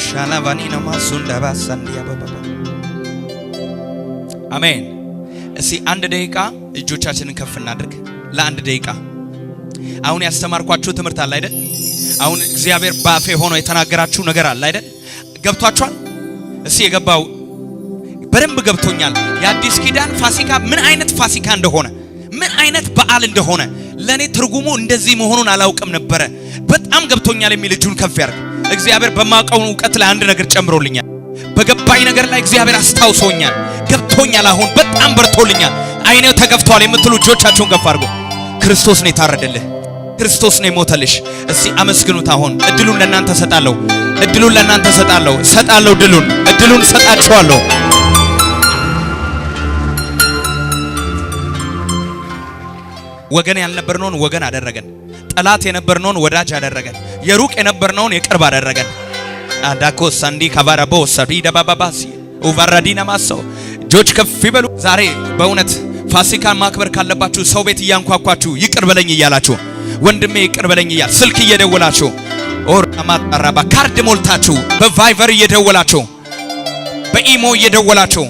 ሻላቫኒና ማሱንዳባስ አንዲያ ባባ አሜን። እስቲ አንድ ደቂቃ እጆቻችንን ከፍ እናድርግ ለአንድ ደቂቃ። አሁን ያስተማርኳችሁ ትምህርት አለ አይደል? አሁን እግዚአብሔር ባፌ ሆኖ የተናገራችሁ ነገር አለ አይደል? ገብቷችኋል? እስቲ የገባው በደንብ ገብቶኛል። የአዲስ ኪዳን ፋሲካ ምን አይነት ፋሲካ እንደሆነ ምን አይነት በዓል እንደሆነ ለኔ ትርጉሙ እንደዚህ መሆኑን አላውቅም ነበር። በጣም ገብቶኛል የሚል እጁን ከፍ ያርግ። እግዚአብሔር በማውቀው ዕውቀት ላይ አንድ ነገር ጨምሮልኛል። በገባኝ ነገር ላይ እግዚአብሔር አስታውሶኛል። ገብቶኛል። አሁን በጣም በርቶልኛል። አይኔው ተገፍቷል የምትሉ እጆቻችሁን ከፍ አድርጉ። ክርስቶስ ነው የታረደልህ። ክርስቶስ ነው የሞተልሽ። እስቲ አመስግኑት። አሁን እድሉን ለእናንተ ሰጣለሁ። እድሉን ለእናንተ ሰጣለሁ። እድሉን ሰጣችኋለሁ። ወገን ያልነበርነውን ወገን አደረገን። ጠላት የነበርነውን ወዳጅ አደረገን። የሩቅ የነበርነውን የቅርብ አደረገን። አዳኮ ሳንዲ ካባራቦ ሰሪዳ ባባባሲ ኡቫራዲና ማሰው ጆች ከፍ ይበሉ። ዛሬ በእውነት ፋሲካን ማክበር ካለባችሁ ሰው ቤት እያንኳኳችሁ ይቅር በለኝ እያላችሁ ወንድሜ ይቅር በለኝ እያል ስልክ እየደወላችሁ ኦር አማጣራባ ካርድ ሞልታችሁ በቫይቨር እየደወላችሁ በኢሞ እየደወላችሁ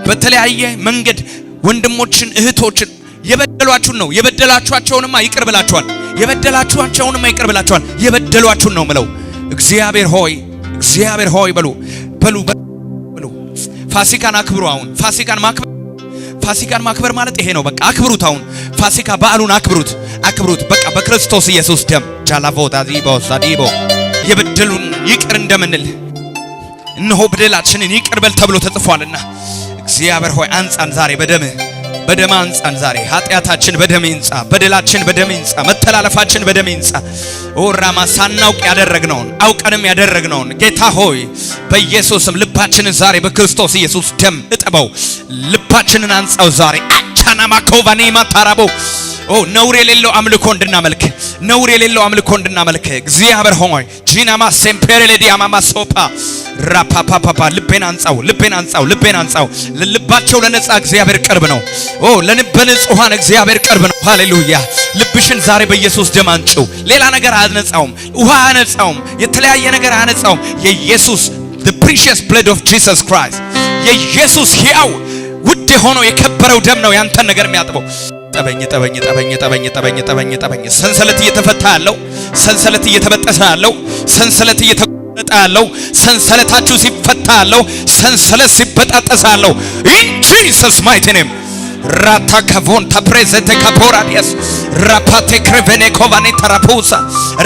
በተለያየ መንገድ ወንድሞችን እህቶችን የበደሏችሁን ነው የበደላችኋቸውንማ ይቅር ብላችኋል። የበደላችኋቸውንማ ይቅር ብላችኋል። የበደሏችሁን ነው ምለው። እግዚአብሔር ሆይ በሉ። ፋሲካን አክብሩ። አሁን ፋሲካን ማክበር ማለት ይሄ ነው። በቃ አክብሩት። አሁን ፋሲካ በዓሉን አክብሩት። በቃ በክርስቶስ ኢየሱስ ደም ጃላቮታ ዚቦ የበደሉን ይቅር እንደምንል እነሆ በደላችንን ይቅር በል ተብሎ ተጽፏልና እግዚአብሔር ሆይ አንጻን ዛሬ በደም አንጻን ዛሬ። ኃጢአታችን በደም ይንጻ፣ በደላችን በደም ይንጻ፣ መተላለፋችን በደም ይንጻ። ኦራማ ሳናውቅ ያደረግነውን አውቀንም ያደረግነውን ጌታ ሆይ በኢየሱስም ልባችንን ዛሬ በክርስቶስ ኢየሱስ ደም እጠበው። ልባችንን አንጻው ዛሬ አቻና ማኮቫኒ ማታራቦ ነውር የሌለው አምልኮ እንድናመልክ እግዚአብሔር ሆይ ጂናማ ሴምፔሬ ዲያማማ ሶፓ ራፓፓፓ ልቤን አንጻው። ልባቸው ለነጻ እግዚአብሔር ቅርብ ነው። ለንጹሃን እግዚአብሔር ቅርብ ነው። ሃሌሉያ። ልብሽን ዛሬ በኢየሱስ ደም አንጪው። ሌላ ነገር አያነጻውም። ውሃ አያነጻውም። የተለያየ ነገር አያነጻውም። የኢየሱስ the precious blood of Jesus Christ የኢየሱስ ሕያው ውድ የሆነው የከበረው ደም ነው ያንተን ነገር የሚያጥበው። ጠበኝ። ሰንሰለት እየተፈታ ያለው፣ ሰንሰለት እየተበጠሰ ያለው፣ ሰንሰለት እየተቆረጠ ያለው፣ ሰንሰለታችሁ ሲፈታ ያለው፣ ሰንሰለት ሲበጣጠስ ያለው in Jesus mighty name ራታ ካቮን ታፕሬዘንተ ካፖራዲያስ ራፓቴ ክሬቨኔ ኮቫኔ ተራፖሳ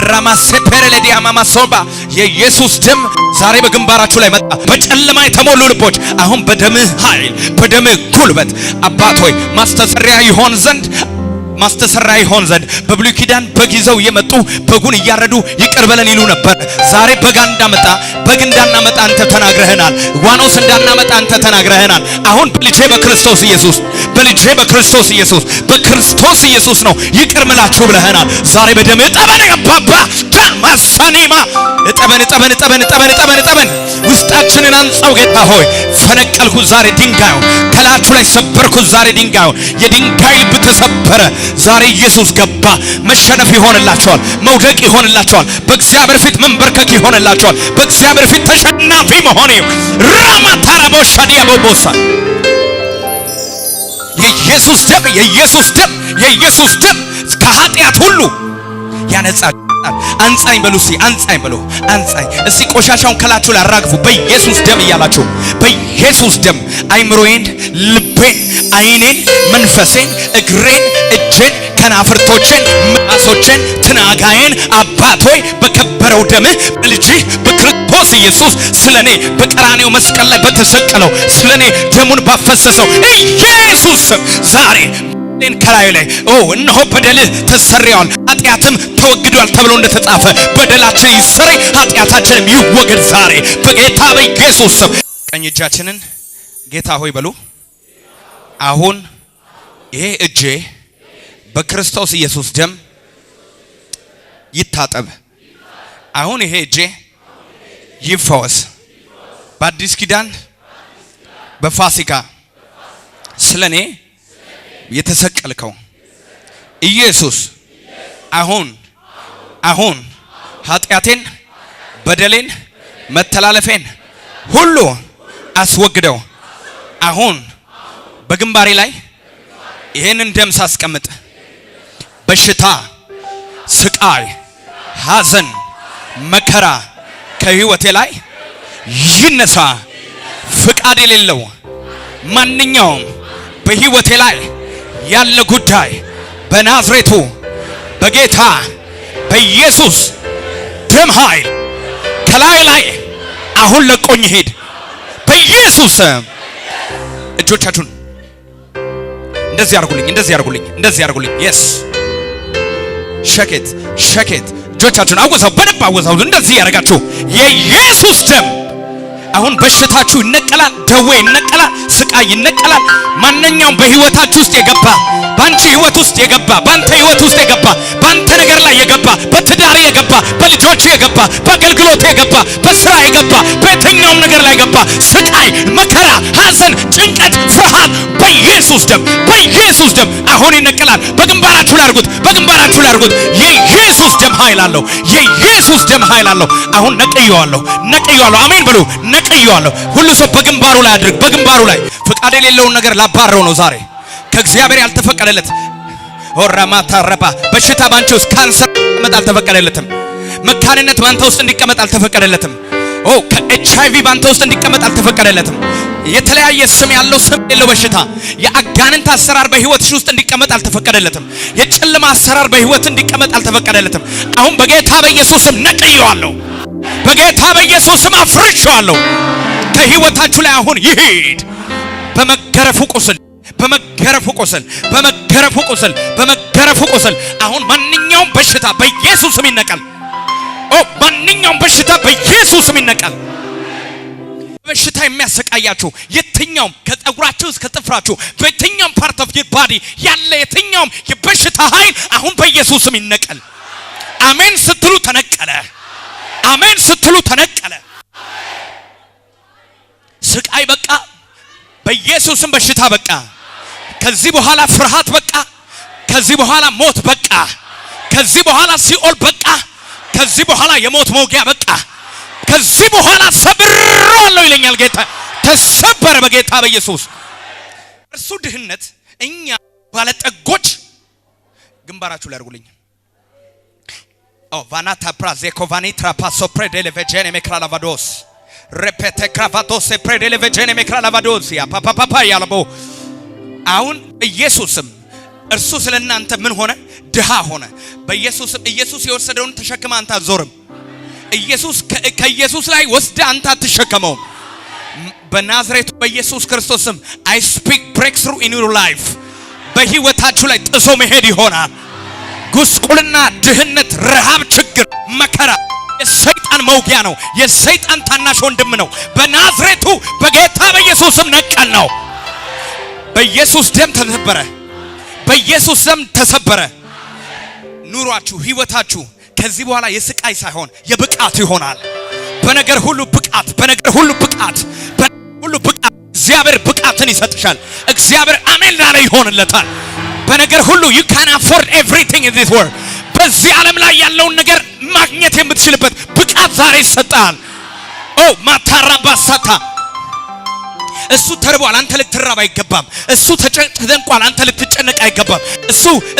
ራማሴ ፔሬሌዲ አማማሶባ የኢየሱስ ደም ዛሬ በግንባራችሁ ላይ መጣ። በጨለማ የተሞሉ ልቦች አሁን በደምህ ኃይል በደምህ ጉልበት አባት ሆይ ማስተሰሪያ ይሆን ዘንድ በብሉይ ኪዳን በጊዜው የመጡ በጉን እያረዱ ይቅር በለን ይሉ ነበር። ዛሬ በግ እንዳናመጣ አንተ ተናግረህናል። ዋኖስ እንዳናመጣ አንተ ተናግረህናል። አሁን በልጄ በክርስቶስ ኢየሱስ ነው ይቅር ምላችሁ ብለህናል። ዛሬ በደም እጠበን ያባባ ማሳኒማ እጠበን ውስጣችንን አንጻው ጌታ ሆይ ፈነቀልኩት ዛሬ ድንጋዩ ከላችሁ ላይ ሰበርኩት ዛሬ ድንጋዩ የድንጋይ ልብ ተሰበረ ዛሬ ኢየሱስ ገባ። መሸነፍ ይሆንላችኋል፣ መውደቅ ይሆንላችኋል፣ በእግዚአብሔር ፊት መንበርከክ ይሆንላችኋል፣ በእግዚአብሔር ፊት ተሸናፊ መሆን ራማ ታራቦ ሻዲያ ቦቦሳ የኢየሱስ ደም ከኃጢአት ሁሉ ያነጻል። አንጻኝ በሉ እስቲ አንጻኝ። እስቲ ቆሻሻውን ከላችሁ ላይ አራግፉ በኢየሱስ ደም እያላችሁ በኢየሱስ ደም አይምሮዬን፣ ልቤን፣ አይኔን፣ መንፈሴን፣ እግሬን፣ እጄን፣ ከናፍርቶቼን፣ ምላሶቼን፣ ትናጋዬን አባቶይ በከበረው ደምህ በልጅህ በክርስቶስ ኢየሱስ ስለኔ በቀራኔው መስቀል ላይ በተሰቀለው ስለኔ ደሙን ባፈሰሰው ኢየሱስ ዛሬ ከላይ ላይ እነሆ በደልህ ተሰሪያል ኃጢአትም ተወግዷል ተብሎ እንደተጻፈ በደላችን ይሰረይ ኃጢአታችንም ይወገድ ዛሬ በጌታ በኢየሱስ ስም። ቀኝ እጃችንን ጌታ ሆይ በሉ። አሁን ይሄ እጄ በክርስቶስ ኢየሱስ ደም ይታጠብ። አሁን ይሄ እጄ ይፈወስ። በአዲስ ኪዳን በፋሲካ ስለኔ የተሰቀልከው ኢየሱስ አሁን ኃጢአቴን በደሌን መተላለፌን ሁሉ አስወግደው። አሁን በግንባሬ ላይ ይሄንን ደም ሳስቀምጥ በሽታ፣ ስቃይ፣ ሐዘን፣ መከራ ከህይወቴ ላይ ይነሳ። ፍቃድ የሌለው ማንኛውም በህይወቴ ላይ ያለ ጉዳይ በናዝሬቱ በጌታ በኢየሱስ ደም ኃይል ከላይ ላይ አሁን ለቆኝ ሄድ በኢየሱስ። እጆቻችሁን እንደዚህ አርጉልኝ፣ እንደዚህ አርጉልኝ፣ እንደዚህ አርጉልኝ። yes ሸኬት ሸኬት። እጆቻችሁን አወዛው፣ በደንብ አወዛው። እንደዚህ ያረጋችሁ የኢየሱስ ደም አሁን በሽታችሁ ይነቀላል፣ ደዌ ይነቀላል፣ ስቃይ ይነቀላል። ማንኛውም በህይወታችሁ ውስጥ የገባ፣ ባንቺ ህይወት ውስጥ የገባ፣ ባንተ ህይወት ውስጥ የገባ፣ ባንተ ነገር ላይ የገባ፣ በትዳር የገባ፣ በልጆች የገባ፣ በአገልግሎት የገባ፣ በስራ የገባ፣ በየትኛውም ነገር ላይ የገባ ስቃይ፣ መከራ፣ ሐዘን፣ ጭንቀት፣ ፍርሃት በኢየሱስ ደም፣ በኢየሱስ ደም አሁን ይነቀላል። በግንባራችሁ ላይ አድርጉት፣ በግንባራችሁ ላይ አድርጉት። የኢየሱስ ደም ኃይል አለው፣ የኢየሱስ ደም ኃይል አለው። አሁን ነቅየዋለሁ፣ ነቅየዋለሁ። አሜን በሉ። ነቅየዋለሁ። ሁሉ ሰው በግንባሩ ላይ አድርግ፣ በግንባሩ ላይ። ፍቃድ የሌለውን ነገር ላባረው ነው ዛሬ ከእግዚአብሔር ያልተፈቀደለት። ኦራማታ ረባ በሽታ ባንቺ ውስጥ ካንሰር እንዲቀመጥ አልተፈቀደለትም። መካንነት ባንተ ውስጥ እንዲቀመጥ አልተፈቀደለትም። ከኤችአይቪ ባንተ ውስጥ እንዲቀመጥ አልተፈቀደለትም። የተለያየ ስም ያለው ስም የለው በሽታ፣ የአጋንንት አሰራር በህይወትሽ ውስጥ እንዲቀመጥ አልተፈቀደለትም። የጨለማ አሰራር በህይወት እንዲቀመጥ አልተፈቀደለትም። አሁን በጌታ በኢየሱስም ነቅየዋለሁ፣ በጌታ በኢየሱስም አፍርሻለሁ። ከህይወታችሁ ላይ አሁን ይሄድ። በመገረፉ ቁስል፣ በመገረፉ ቁስል፣ በመገረፉ ቁስል፣ በመገረፉ ቁስል አሁን ማንኛውም በሽታ በኢየሱስም ይነቀል። ማንኛውም በሽታ በኢየሱስም ይነቀል። በሽታ የሚያሰቃያችሁ የትኛውም ከፀጉራችሁ እስከ ጥፍራችሁ በየትኛውም ፓርት ኦፍ ዩር ባዲ ያለ የትኛውም የበሽታ ኃይል አሁን በኢየሱስም ይነቀል። አሜን ስትሉ ተነቀለ። አሜን ስትሉ ተነቀለ። ስቃይ በቃ፣ በኢየሱስም በሽታ በቃ። ከዚህ በኋላ ፍርሃት በቃ። ከዚህ በኋላ ሞት በቃ። ከዚህ በኋላ ሲኦል በቃ። ከዚህ በኋላ የሞት መውጊያ በቃ። ከዚህ በኋላ ሰብራለሁ ይለኛል ጌታ። ተሰበረ በጌታ በኢየሱስ። እርሱ ድህነት እኛ ባለጠጎች። ግንባራችሁ ላይ አድርጉልኝ። ቫናታ ፕራዜኮቫኒ ትራፓሶ ፕሬዴሌቬጀኔ ሜክራላቫዶስ ሬፔቴ ክራቫዶስ ፕሬዴሌቬጀኔ ሜክራላቫዶስ ያ ፓፓፓ ያለቦ። አሁን ኢየሱስም እርሱ ስለናንተ ምን ሆነ? ድሃ ሆነ። በኢየሱስም ኢየሱስ የወሰደውን ተሸክማ አንተ አትዞርም። ኢየሱስ ከኢየሱስ ላይ ወስደ አንተ አትሸከመውም። በናዝሬቱ በኢየሱስ ክርስቶስም I speak breakthrough in your life። በህይወታችሁ ላይ ጥሶ መሄድ ይሆናል። ጉስቁልና፣ ድህነት፣ ረሃብ፣ ችግር፣ መከራ የሰይጣን መውጊያ ነው። የሰይጣን ታናሽ ወንድም ነው። በናዝሬቱ በጌታ በኢየሱስም ነቀል ነው። በኢየሱስ ደም ተሰበረ። በኢየሱስ ደም ተሰበረ። ኑሯችሁ፣ ህይወታችሁ ከዚህ በኋላ የስቃይ ሳይሆን የብቃት ይሆናል። በነገር ሁሉ ብቃት፣ በነገር ሁሉ ብቃት፣ በነገር ሁሉ ብቃት። እግዚአብሔር ብቃትን ይሰጥሻል። እግዚአብሔር አሜን ላለ ይሆንለታል። በነገር ሁሉ you can afford everything in this world። በዚህ ዓለም ላይ ያለውን ነገር ማግኘት የምትችልበት ብቃት ዛሬ ይሰጣል። ማታራባሳታ እሱ ተርቧል፣ አንተ ልትራብ አይገባም። እሱ ተጨንቋል፣ አንተ ልትጨነቅ አይገባም።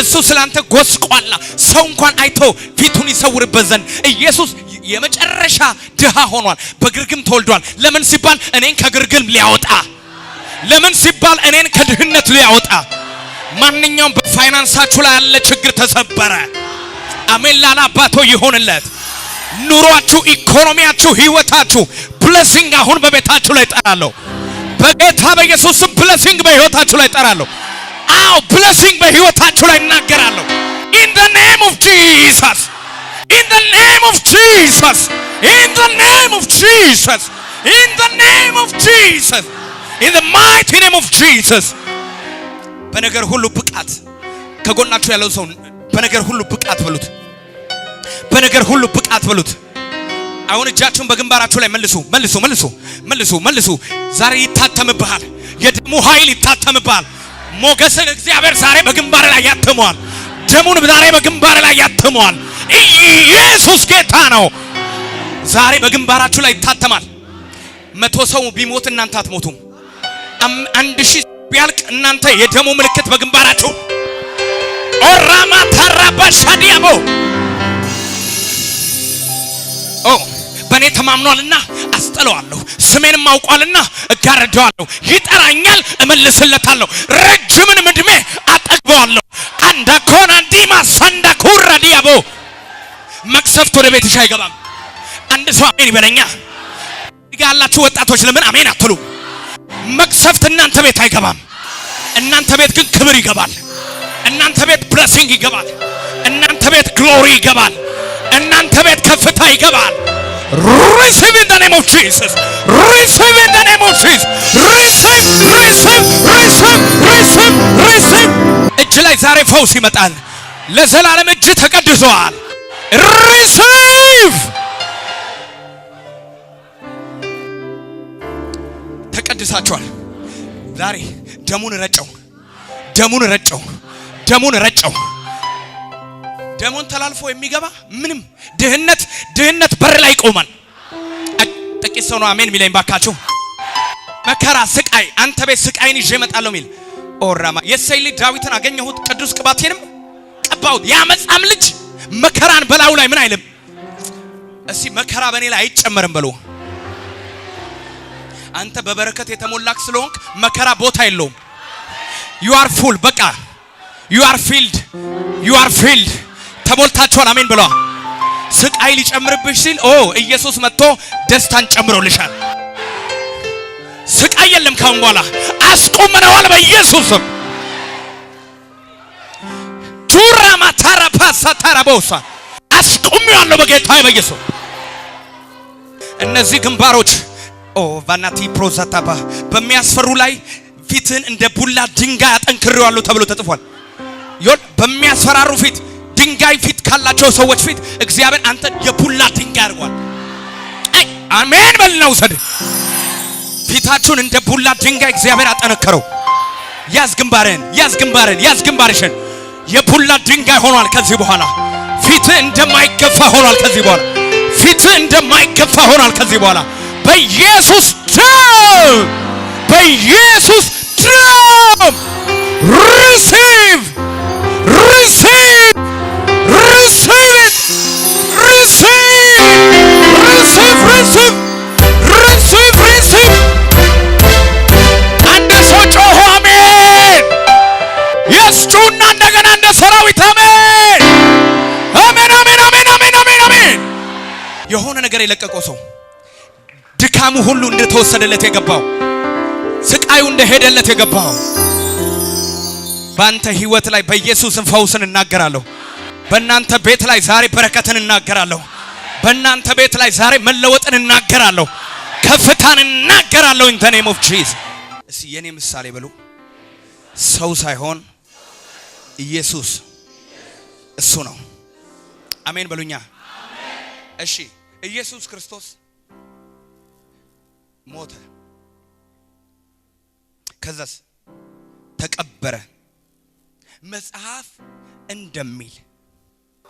እሱ ስላንተ ጎስቋላ ሰው እንኳን አይቶ ፊቱን ይሰውርበት ዘንድ ኢየሱስ የመጨረሻ ድሃ ሆኗል። በግርግም ተወልዷል። ለምን ሲባል እኔን ከግርግም ሊያወጣ፣ ለምን ሲባል እኔን ከድህነት ሊያወጣ። ማንኛውም በፋይናንሳችሁ ላይ ያለ ችግር ተሰበረ። አሜን ላላ አባቶ ይሆንለት። ኑሯችሁ፣ ኢኮኖሚያችሁ፣ ህይወታችሁ ብሌሲንግ አሁን በቤታችሁ ላይ ጠራለሁ። በጌታ በኢየሱስ ስም ብሌሲንግ በህይወታችሁ ላይ ጠራለሁ። አዎ ብሌሲንግ በህይወታችሁ ላይ እናገራለሁ። in the name of Jesus፣ in the name of Jesus፣ in the name of Jesus፣ in the name of Jesus፣ in the mighty name of Jesus። በነገር ሁሉ ብቃት። ከጎናችሁ ያለው ሰው በነገር ሁሉ ብቃት በሉት። በነገር ሁሉ ብቃት በሉት። አሁን እጃችሁን በግንባራችሁ ላይ መልሱ፣ መልሱ፣ መልሱ፣ መልሱ፣ መልሱ። ዛሬ ይታተምብሃል። የደሙ ኃይል ይታተምብሃል። ሞገስን እግዚአብሔር ዛሬ በግንባር ላይ ያትመዋል። ደሙን ዛሬ በግንባር ላይ ያትመዋል። ኢየሱስ ጌታ ነው። ዛሬ በግንባራችሁ ላይ ይታተማል። 100 ሰው ቢሞት እናንተ አትሞቱም። 1000 ቢያልቅ እናንተ የደሙ ምልክት በግንባራችሁ ኦራማ ታራባሻዲያቦ በኔ ተማምኗልና አስጠለዋለሁ፣ ስሜንም አውቋልና እጋርደዋለሁ፣ ይጠራኛል እመልስለታለሁ፣ ረጅምን ዕድሜ አጠግበዋለሁ። አንዳኮና ዲማ ሳንዳኩራ ዲያቦ መቅሰፍት ወደ ቤትሽ አይገባም። አንድ ሰው አሜን ይበለኛ። ያላችሁ ወጣቶች ለምን አሜን አትሉ? መቅሰፍት እናንተ ቤት አይገባም። እናንተ ቤት ግን ክብር ይገባል። እናንተ ቤት ብሌሲንግ ይገባል። እናንተ ቤት ግሎሪ ይገባል። እናንተ ቤት ከፍታ ይገባል። Receive in the name of Jesus. Receive in the name of Jesus. Receive, receive, receive, receive, receive. እጅ ላይ ዛሬ ፈውስ ይመጣል። ለዘላለም እጅ ተቀድሷል። Receive. ተቀድሳችኋል። ዛሬ ደሙን ረጨው፣ ደሙን ረጨው፣ ደሙን ረጨው። ደሙን ተላልፎ የሚገባ ምንም ድህነት በር ላይ ይቆማል። ጥቂት ሰው ነው አሜን ሚለኝ ባካችሁ። መከራ ስቃይ፣ አንተ ቤት ስቃይን ይዤ እመጣለሁ ሚል ኦራማ የእሴይ ልጅ ዳዊትን አገኘሁት፣ ቅዱስ ቅባቴንም ቀባሁት። ያመጻም ልጅ መከራን በላዩ ላይ ምን አይልም። እስቲ መከራ በእኔ ላይ አይጨመርም በሉ። አንተ በበረከት የተሞላክ ስለሆንክ መከራ ቦታ የለውም። you are full በቃ you are filled you are filled ተሞልታችኋል። አሜን ብለዋ። ስቃይ ሊጨምርብሽ ሲል ኢየሱስ መጥቶ ደስታን ጨምሮልሻል። ስቃይ የለም ካሁን በኋላ አስቆመነዋል በኢየሱስ ስም። ጁራማ ታራፓሳ ታራቦሳ አስቆመዋለሁ በጌታ በኢየሱስ። እነዚህ ግንባሮች ቫናቲ ፕሮዛታባ በሚያስፈሩ ላይ ፊትን እንደ ቡላ ድንጋይ አጠንክሬዋለሁ ተብሎ ተጽፏል። በሚያስፈራሩ ፊት ድንጋይ ፊት ካላቸው ሰዎች ፊት እግዚአብሔር አንተ የቡላ ድንጋይ አድርጓል። አሜን በልነው ሰድ ፊታችሁን እንደ ቡላ ድንጋይ እግዚአብሔር አጠነከረው። ያዝ ግንባርን፣ ያዝ ግንባርን፣ ያዝ ግንባርሽን። የቡላ ድንጋይ ሆኗል ከዚህ በኋላ። ፊት እንደማይገፋ ሆኗል ከዚህ በኋላ። ፊት እንደማይገፋ ሆኗል ከዚህ በኋላ በኢየሱስ ደም፣ በኢየሱስ ደም። receive receive receive it receive receive receive receive receive አንድ ሰው ጮሆ አሜን የስጩና እንደገና እንደ ሰራዊት አሜን አሜን አሜን አሜን አሜን አሜን አሜን። የሆነ ነገር የለቀቀው ሰው ድካሙ ሁሉ እንደተወሰደለት የገባው ስቃዩ እንደሄደለት የገባው በአንተ ህይወት ላይ በኢየሱስ ፈውስን እናገራለሁ። በእናንተ ቤት ላይ ዛሬ በረከትን እናገራለሁ። በእናንተ ቤት ላይ ዛሬ መለወጥን እናገራለሁ። ከፍታን እናገራለሁ in the name of Jesus። እስቲ የኔ ምሳሌ በሉ። ሰው ሳይሆን ኢየሱስ እሱ ነው። አሜን በሉኛ። እሺ ኢየሱስ ክርስቶስ ሞተ፣ ከዛስ ተቀበረ። መጽሐፍ እንደሚል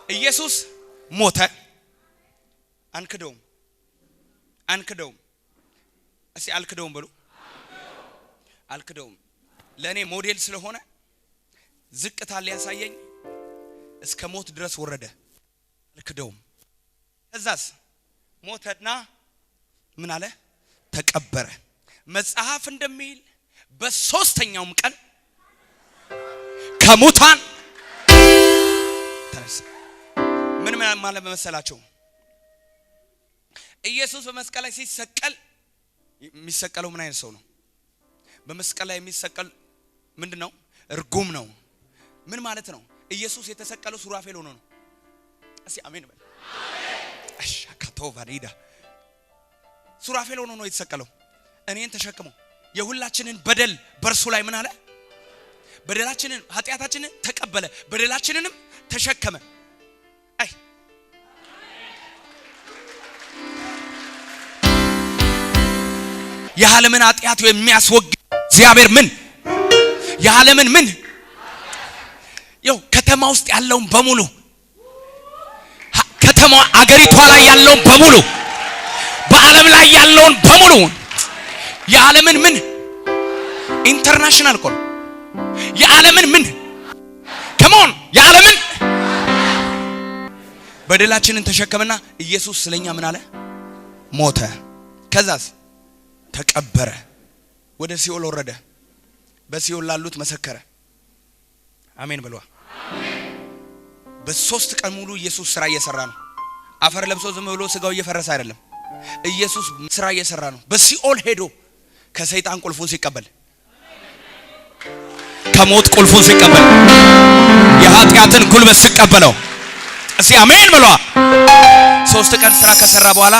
ኢየሱስ ሞተ፣ አንክደውም አንክደውም። እስቲ አልክደውም በሉ። አልክደውም ለኔ ሞዴል ስለሆነ ዝቅታ ሊያሳየኝ እስከ ሞት ድረስ ወረደ። አልክደውም። ከዛስ ሞተና ምን አለ? ተቀበረ። መጽሐፍ እንደሚል በሶስተኛውም ቀን ከሙታን ተነሳ። ምን ማለት መሰላችሁ? ኢየሱስ በመስቀል ላይ ሲሰቀል የሚሰቀለው ምን አይነት ሰው ነው? በመስቀል ላይ የሚሰቀል ምንድነው? እርጉም ነው። ምን ማለት ነው? ኢየሱስ የተሰቀለው ሱራፌል ሆኖ ነው። እስቲ አሜን በል። አሜን። አሻካቶ ቫሪዳ ሱራፌል ሆኖ ነው የተሰቀለው። እኔን ተሸክሞ የሁላችንን በደል በርሱ ላይ ምን አለ? በደላችንን ኃጢያታችንን ተቀበለ፣ በደላችንንም ተሸከመ። አይ የዓለምን ኃጢያት የሚያስወግድ እግዚአብሔር ምን የዓለምን ምን ይው ከተማ ውስጥ ያለውን በሙሉ ከተማ አገሪቷ ላይ ያለውን በሙሉ የነበረውን በሙሉ የዓለምን ምን ኢንተርናሽናል ኮል የዓለምን ምን ከመሆን የዓለምን በደላችንን ተሸከመና ኢየሱስ ስለኛ ምን አለ? ሞተ። ከዛስ ተቀበረ። ወደ ሲኦል ወረደ። በሲኦል ላሉት መሰከረ። አሜን ብሏ። በሶስት ቀን ሙሉ ኢየሱስ ስራ እየሰራ ነው። አፈር ለብሶ ዝም ብሎ ስጋው እየፈረሰ አይደለም። ኢየሱስ ስራ እየሰራ ነው። በሲኦል ሄዶ ከሰይጣን ቁልፉን ሲቀበል፣ ከሞት ቁልፉን ሲቀበል፣ የኃጢአትን ጉልበት ሲቀበለው፣ እስቲ አሜን ብሏ። ሶስት ቀን ስራ ከሰራ በኋላ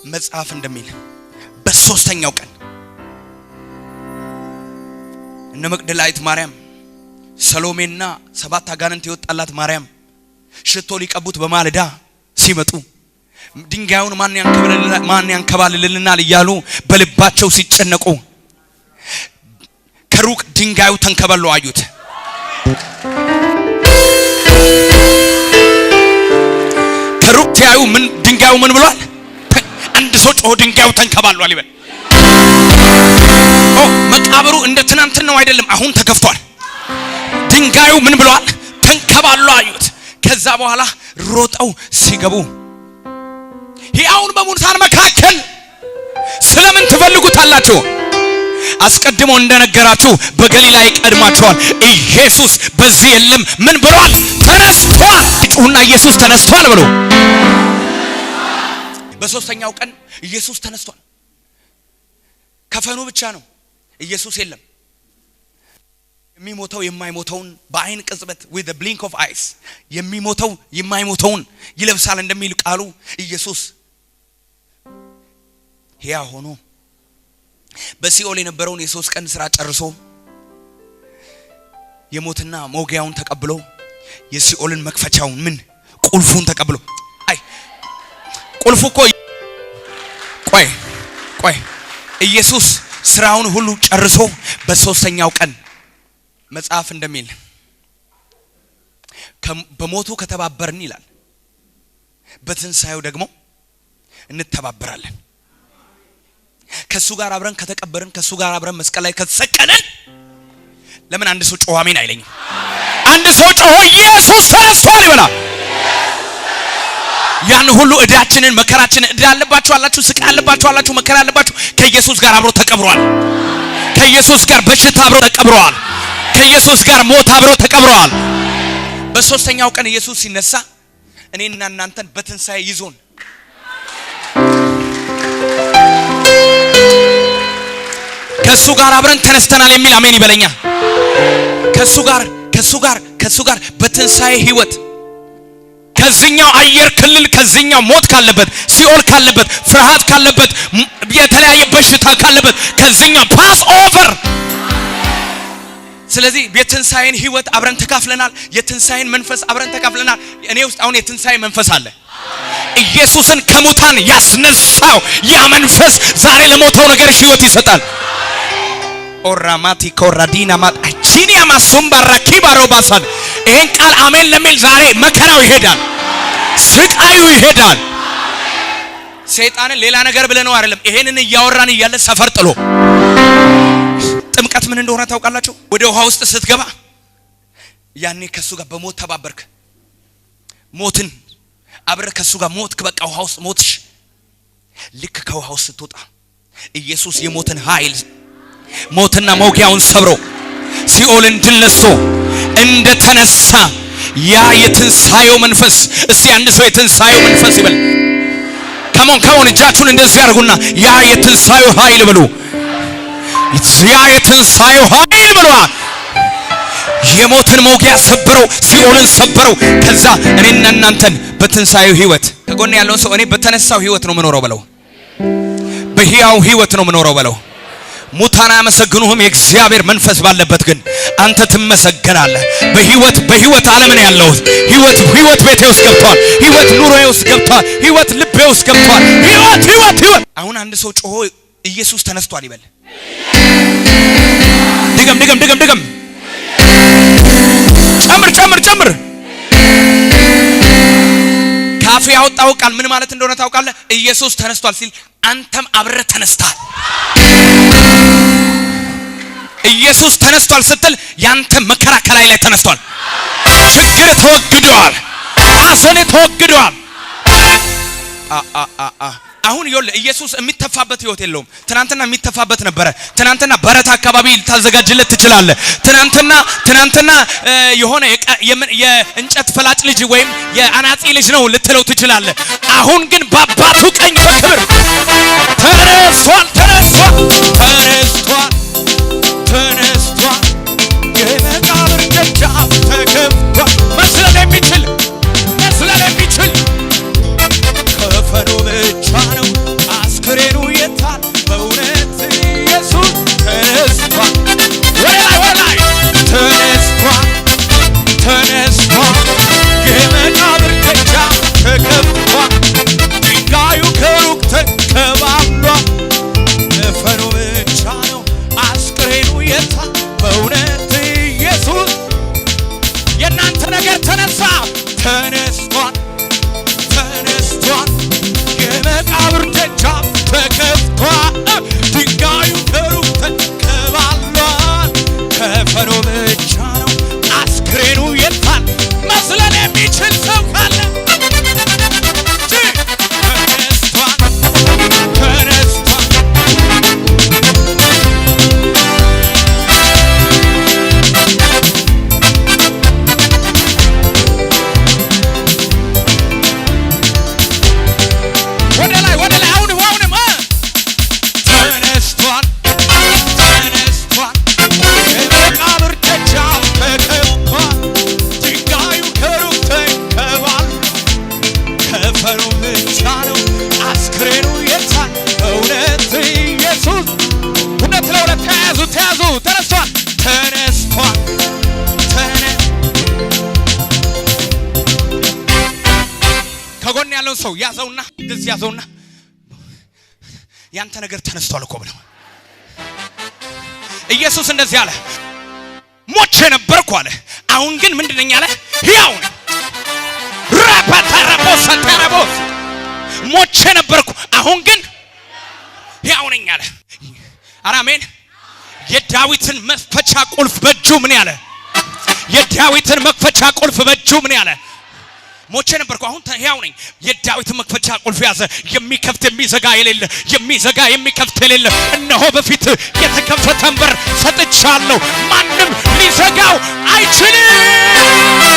መጽሐፍ እንደሚል በሶስተኛው ቀን እነ መግደላዊት ማርያም፣ ሰሎሜና 7 አጋንንት የወጣላት ማርያም ሽቶ ሊቀቡት በማለዳ ሲመጡ ድንጋዩን ማን ያንከባልልልናል እያሉ በልባቸው ሲጨነቁ ከሩቅ ድንጋዩ ተንከባሎ አዩት። ከሩቅ ሲያዩ ምን ድንጋዩ ምን ብሏል? አንድ ሰው ጮሆ ድንጋዩ ተንከባሏል ይበል። መቃብሩ እንደ ትናንትናው አይደለም፣ አሁን ተከፍቷል። ድንጋዩ ምን ብሏል? ተንከባሎ አዩት። ከዛ በኋላ ሮጠው ሲገቡ ሕያውን በሙታን መካከል ስለምን ትፈልጉታላችሁ? አስቀድሞ እንደነገራችሁ በገሊላ ይቀድማችኋል። ኢየሱስ በዚህ የለም ምን ብሏል? ተነስቷል። ጩሁና ኢየሱስ ተነስቷል ብሎ በሶስተኛው ቀን ኢየሱስ ተነስቷል። ከፈኑ ብቻ ነው፣ ኢየሱስ የለም። የሚሞተው የማይሞተውን በአይን ቅጽበት with the blink of eyes የሚሞተው የማይሞተውን ይለብሳል እንደሚል ቃሉ ኢየሱስ ሕያው ሆኖ በሲኦል የነበረውን የ3 ቀን ስራ ጨርሶ የሞትና መውጊያውን ተቀብሎ የሲኦልን መክፈቻውን ምን ቁልፉን ተቀብሎ አይ ቁልፉ እኮ ቆይ ኢየሱስ ስራውን ሁሉ ጨርሶ በሶስተኛው ቀን መጽሐፍ እንደሚል በሞቱ ከተባበርን ይላል፣ በትንሳኤው ደግሞ እንተባበራለን። ከሱ ጋር አብረን ከተቀበርን፣ ከሱ ጋር አብረን መስቀል ላይ ከተሰቀለን ለምን አንድ ሰው ጮህ አሜን አይለኝም? አንድ ሰው ጮህ ኢየሱስ ተነስቷል ይበላ። ያን ሁሉ እዳችንን መከራችንን እዳ አለባችሁ አላችሁ፣ ስቃይ አለባችሁ አላችሁ፣ መከራ አለባችሁ፣ ከኢየሱስ ጋር አብሮ ተቀብሯል። ከኢየሱስ ጋር በሽታ አብሮ ተቀብሯል። ከኢየሱስ ጋር ሞት አብሮ ተቀብሯል። በሶስተኛው ቀን ኢየሱስ ሲነሳ እኔና እናንተን በትንሳኤ ይዞን ከሱ ጋር አብረን ተነስተናል የሚል አሜን ይበለኛ። ከሱ ጋር በትንሳኤ ህይወት ከዚህኛው አየር ክልል ከዚህኛው ሞት ካለበት ሲኦል ካለበት ፍርሃት ካለበት የተለያየ በሽታ ካለበት ከዚህኛው ፓስ ኦቨር። ስለዚህ የትንሳኤን ህይወት አብረን ተካፍለናል። የትንሳኤን መንፈስ አብረን ተካፍለናል። እኔ ውስጥ አሁን የትንሳኤ መንፈስ አለ። ኢየሱስን ከሙታን ያስነሳው ያ መንፈስ ዛሬ ለሞተው ነገር ህይወት ይሰጣል። ኦራማቲ ኮራዲና ማጣቺኒያ ማሱምባራ ኪባሮ ባሳን ይሄን ቃል አሜን ለሚል ዛሬ መከራው ይሄዳል፣ ስቃዩ ይሄዳል። ሰይጣንን ሌላ ነገር ብለነው አይደለም፣ ይሄንን እያወራን እያለ ሰፈር ጥሎ ጥምቀት ምን እንደሆነ ታውቃላችሁ? ወደ ውሃ ውስጥ ስትገባ ያኔ ከሱ ጋር በሞት ተባበርክ። ሞትን አብረ ከሱ ጋር ሞት በቃ ውሃ ውስጥ ሞትሽ። ልክ ከውሃ ውስጥ ስትወጣ ኢየሱስ የሞትን ኃይል ሞትና መውጊያውን ሰብሮ ሲኦልን ድል ነስቶ እንደተነሳ ያ የትንሳኤው መንፈስ እስቲ አንድ ሰው የትንሳኤው መንፈስ ይበል። ከሞን እጃችሁን እንደዚህ ያርጉና ያ የትንሳኤው ኃይል ብሉ። ያ የትንሳኤው ኃይል ብሉ። የሞትን መውጊያ ሰበረው፣ ሲኦልን ሰበረው። ከዛ እኔና እናንተን በትንሳኤው ህይወት ከጎን ያለውን ሰው እኔ በተነሳው ህይወት ነው የምኖረው በለው። በሕያው ህይወት ነው የምኖረው በለው። ሙታን አያመሰግኑህም፣ የእግዚአብሔር መንፈስ ባለበት ግን አንተ ትመሰገናለህ። በህይወት ዓለም ነው ያለሁት። ህይወት ቤቴ ውስጥ ገብቷል። ህይወት ኑሮዬ ውስጥ ገብቷል። ህይወት ልቤ ውስጥ ገብቷል። ህይወት አሁን አንድ ሰው ጮሆ ኢየሱስ ተነስቷል ይበል። ድገም ጨምር ካፌ ያወጣው ቃል ምን ማለት እንደሆነ ታውቃለህ? ኢየሱስ ተነስቷል ሲል አንተም አብረህ ተነስተሃል። ኢየሱስ ተነስቷል ስትል ያንተ መከራ ከላይ ላይ ተነስቷል። ችግር ተወግዷል። ሐዘን ተወግዷል። አሁን ይወል ኢየሱስ የሚተፋበት ህይወት የለውም። ትናንትና የሚተፋበት ነበረ። ትናንትና በረት አካባቢ ልታዘጋጅለት ትችላለህ። ትናንትና የሆነ የእንጨት ፈላጭ ልጅ ወይም የአናጺ ልጅ ነው ልትለው ትችላለህ። አሁን ግን በአባቱ ቀኝ በክብር ተነስቷል። የመቃብር ደጃፍ ተከፍቷል። መስለል የሚችል ከፈኑ ብቻ ነው አስክሬኑ የታል? በእውነት ኢየሱስ ተነስቷል። ወደ ላይ ተነስቷል። የመቃብር ደጃፍ ተከፍቷል። ድንጋዩ ከሩቅ ተንከባሏል። ከፈኑ ብቻ ነው አስክሬኑ የታል? በእውነት ኢየሱስ የእናንተ ነገር ተነስቷል። የመቃብር ደጃፍ ተከፍቷል። ድንጋዩ ከሩቅ ተንከባሏል። ከፈኑ ብቻ ነው አስክሬኑ የታል? መስለን የሚችል ሰው ካለ ሰው ያዘውና እንደዚህ ያዘውና ያንተ ነገር ተነስቷል እኮ ብለው ኢየሱስ እንደዚህ አለ። ሞቼ ነበርኩ አለ፣ አሁን ግን ምንድነኝ አለ? ሕያው ነኝ። ራፓታራቦስ ሞቼ ነበርኩ፣ አሁን ግን ሕያው ነኝ አለ። አሜን። የዳዊትን መክፈቻ ቁልፍ በእጁ ምን ያለ? የዳዊትን መክፈቻ ቁልፍ በእጁ ምን ያለ? ሞቼ ነበርኩ አሁን ሕያው ነኝ። የዳዊትን መክፈቻ ቁልፍ ያዘ። የሚከፍት የሚዘጋ የሌለ፣ የሚዘጋ የሚከፍት የሌለ። እነሆ በፊት የተከፈተን በር ሰጥቻለሁ፣ ማንም ሊዘጋው አይችልም።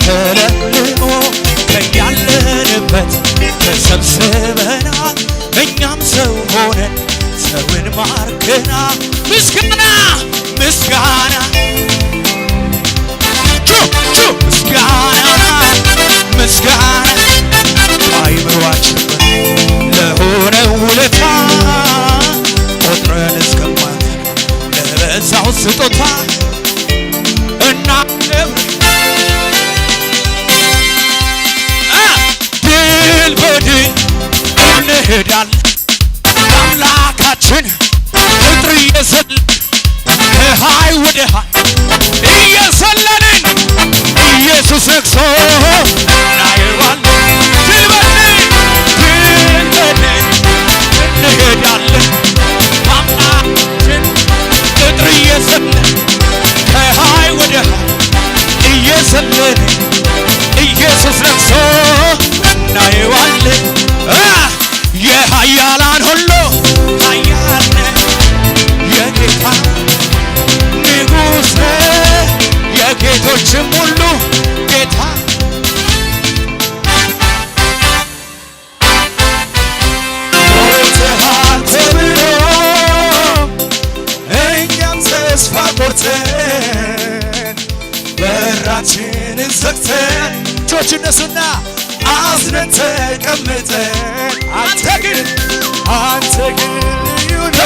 ተለምልሞ ከያለንበት ተሰብስበናል እኛም ሰው ሆነን ሰውን ማርከና ምስጋና ምስጋና ምስጋና ምስጋና አይምሯችን ለሆነው ውለታ ቆጥረን እስከማንጠግብ ለበዛው ስጦታ እናክብር ድል በድል እንሄዳለን አምላካችን ቅጥር እየዘለን ከሃይ ወደ ሃይ እየዘለልን ኢየሱስ ነግሶ እናየዋለን ድል በድል እንሄዳለን አምላካችን ቅጥር እየዘለን ከሃይ ወደ ሃይ እየዘለልን ኢየሱስ ነግሶ እናየዋለን የኃያላን ሁሉ ኃያል ነህ የጌታ ንጉሥ ነህ የጌቶችም ሁሉ ጌታ ሞተሃል ተብሎ እኛም ተስፋ ቆርጠን በራችንን ዘግተን እጆች እነሱና አዝነን ተቀምጠን አንተ ግን ልዩ ነህ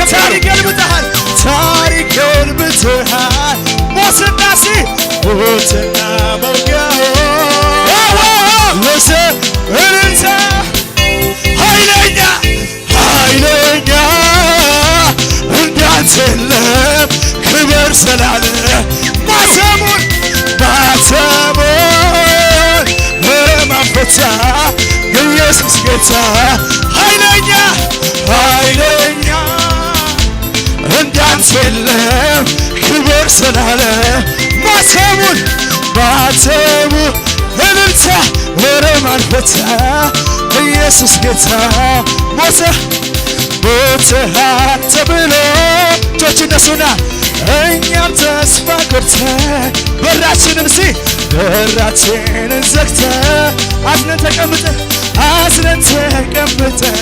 ታሪክ ገልብጠሃል ሞትና መውጊያው እልልታ ኃይለኛ እንዳንተ የለም ክብር ስላለ ማተሙን ማፈታ ኢየሱስ ጌታ ኃይለኛ እንዳንተ የለም ክብር ስላለ ማተሙን እልልታ ማፈታ ኢየሱስ ጌታ ሞተሃል ተብሎ እጆች እነሱና እኛም ተስፋ ቆርጠን በራችንን ዘግተን አዝነን ተቀምጠን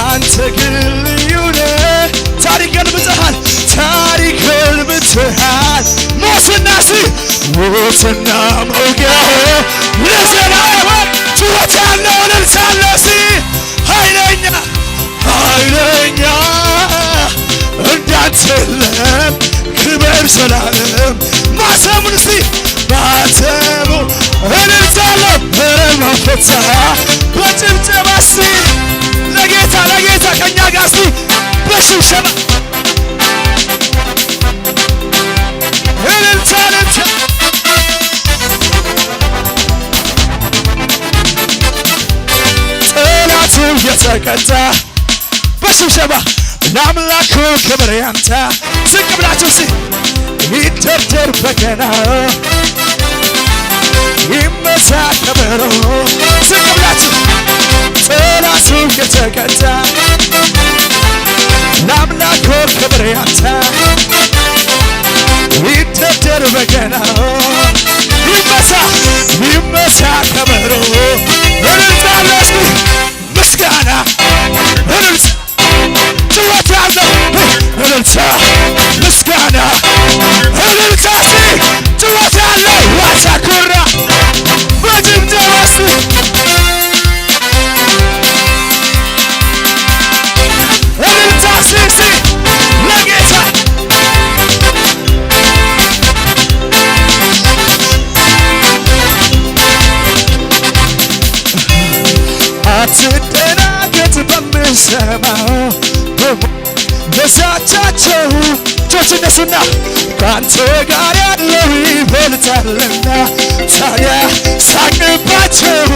አንተ ግን ልዩ ነህ ታሪክ ገልብጠሃል ሞትና መውጊያው ለዘላለም ጩኸት ያለው እልልታ አለው ኃይለኛ እንዳንተ የለም ክብር ዘላለም ማተሙን ማተሙ እልልታ አለው ማፈታ በጭብጨባ ለጌታ ከእኛ ጋር በሽብሸባ እልልታ ጠላቱ የተቀጣ በሽብሸባ ለአምላኩ ክብር ያንተ ዝቅ ብላችሁ ይደርደር በገና ይመታ ከበሮ ዝቅ ብላችሁ ጠላቱ የተቀጣ ለአምላኩ ክብር ያንተ ይደርደር በገና ይመታ ከበሮ እልልታ ምስጋና እልልታ ጩኸት ያለው እልልታ ምስጋና እልልታ ጩኸት ያለው ዋሳኩራ በጭብጨባ እልልታ ለጌታ አትደናገጥ በምሰማው በዛቻቸው እጆች እነሱና ከአንተ ጋር ያለው ይበልጣልና ታዲያ ሳቅባቸው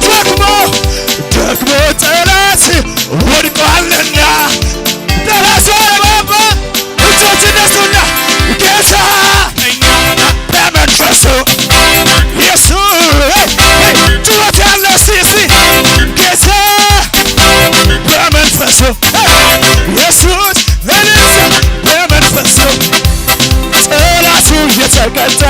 ደግሞ ጠላት ወድቋልና ጠላት ባባ እጆች እነሱና ጌታ በመንፈሱ ኢየሱስ ጩኸት ያለው ጌታ በመንፈሱ ኢየሱስ እልልታ በመንፈሱ ጠላቱ የተቀጣ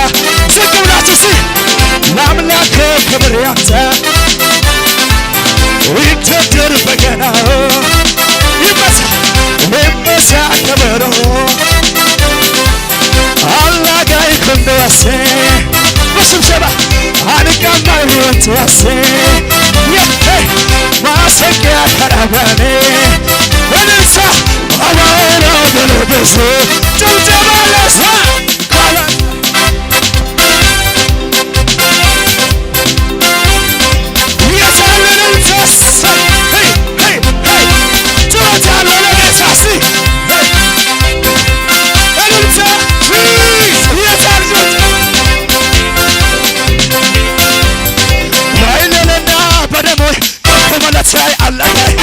በመለሳይ አላላይ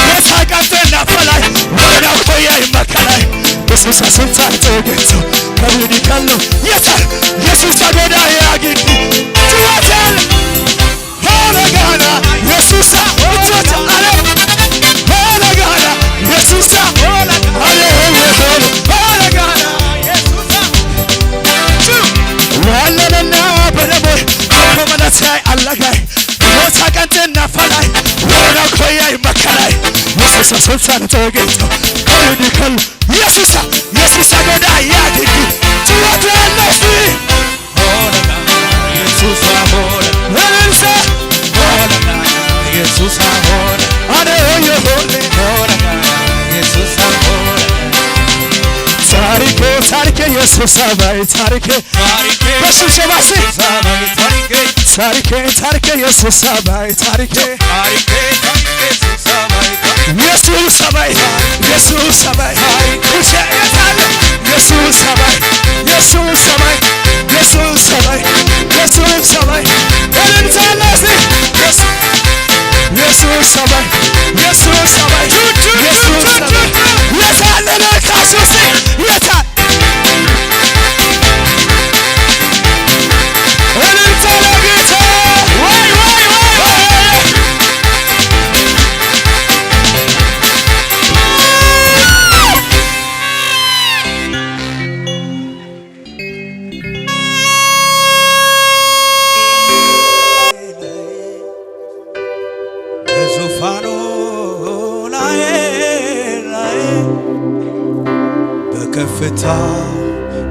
የሳቃንተና ፈላይ ወረዳው ቆያይ መከላይ ኢየሱስ አሰንታን ተገኝቶ ከብዲካሉ ኢየሱስ አጎዳ ያግኝ ትዋታል ሆነጋና ኢየሱስ ወጥቶ አለ ሆነጋና ኢየሱስ ሆነ አለ ሆነጋና ኢየሱስ ዋለለና በደሞ በመለሳይ አላላይ የሳቃንተና ፈላይ ወረዳው ቆያይ መከላይ ኢየሱስ አሰንታን ተገኝቶ ከብዲካሉ ኢየሱስ አጎዳ ያግኝ ትዋታለሽ ሆነጋና ኢየሱስ ሆነ ወንሰ ሆነጋና ኢየሱስ ሆነ አነ ሆነጋና ኢየሱስ ሆነ ታሪኬ ኢየሱስ አባይ ታሪኬ በሽብሸባሲ ታሪኬ ኢየሱስ አባይ ታሪኬ ኢየሱስ አባይ ኢየሱስ አባይ ይሸታል ኢየሱስ አባይ ኢየሱስ አባይ ኢየሱስ አባይ ኢየሱስ አባይ እንታለሲ ኢየሱስ አባይ ኢየሱስ አባይ ኢየሱስ አባይ የታለለ ካሱስ የታል እንታለጌታ ወይ በዙፋኑ ላይ በከፍታ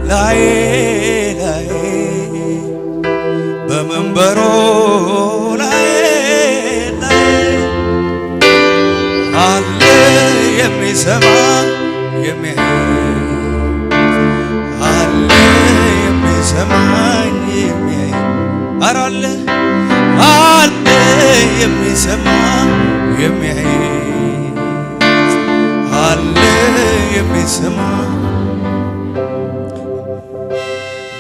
ላይ በመንበሩ ላይ አለ የሚሰማ የሚያይ አለ የሚሰማኝ የሚያይ ኧረ አለ የሚሰማ የሚያይ አለ የሚሰማ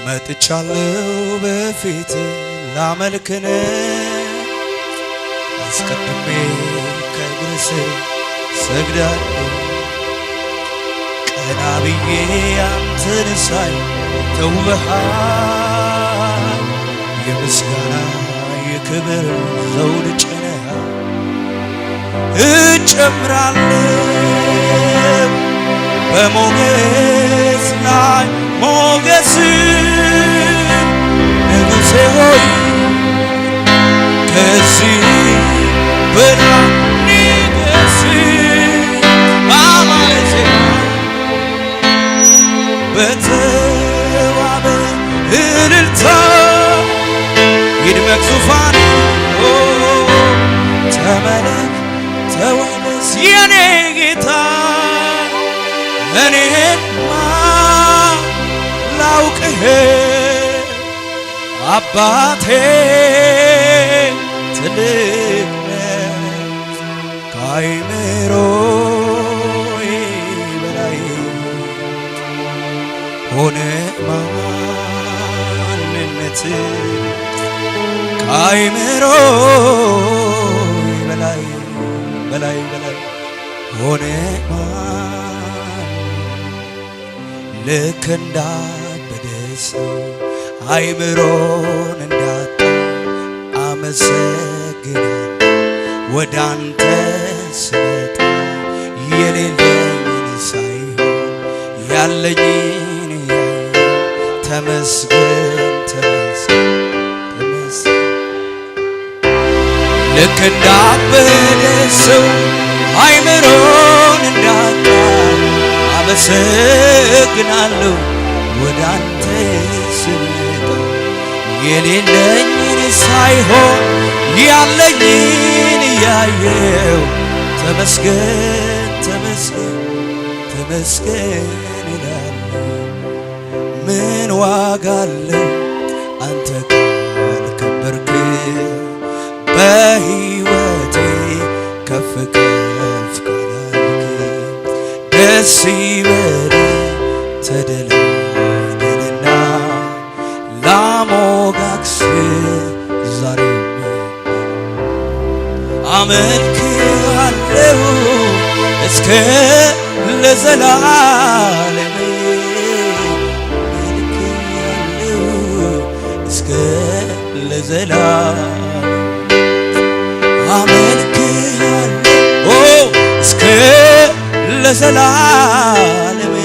መጥቻለሁ በፊት ላመልክን አስቀድሜ ከእግር ስር ሰግዳለሁ ቀና ብዬ አንተን ሳይ ተውበሃል የምስጋና የክብር ዘውድ ጭነሃል እጨምራለሁ በሞገስ ላይ ሞገስ ንጉሴ ሆይ ከዚህ በላይ ንገስ አማረሴ በተዋበ እልልታ ይድመቅ ዙፋን ተመለክ ተወደስ የኔ ጌታ እኔማ ላውቅህ አባቴ ትልቅ ነህ ከአእምሮዬ በላይ ሆነ ማንነትህ ከአእምሮዬ በላይ ሆነ ልክ እንዳበደ ሰው አእምሮን እንዳጣ አመሰግናለሁ ወደ አንተ ስመጣ የሌለኝን ሳይሆን ያለኝን ያየ ተመስገን ልክ እንዳበደ ሰው አእምሮን እንዳጣ አመሰግናለሁ ወደ አንተ ስመጣ የሌለኝን ሳይሆን ያለኝን ያየው ተመስገን እላለሁ። ምን ዋጋ አለው አንተ ካልከበርክ በሕይወቴ ከፍ ከፍ ካላልክ ደስ ይበልህ ተደላደልና ላሞጋግስ ዛሬም አመልክ እስከ ለዘላለም እስከ ለዘላለም አመልክሃለሁ እስከ ለዘላለም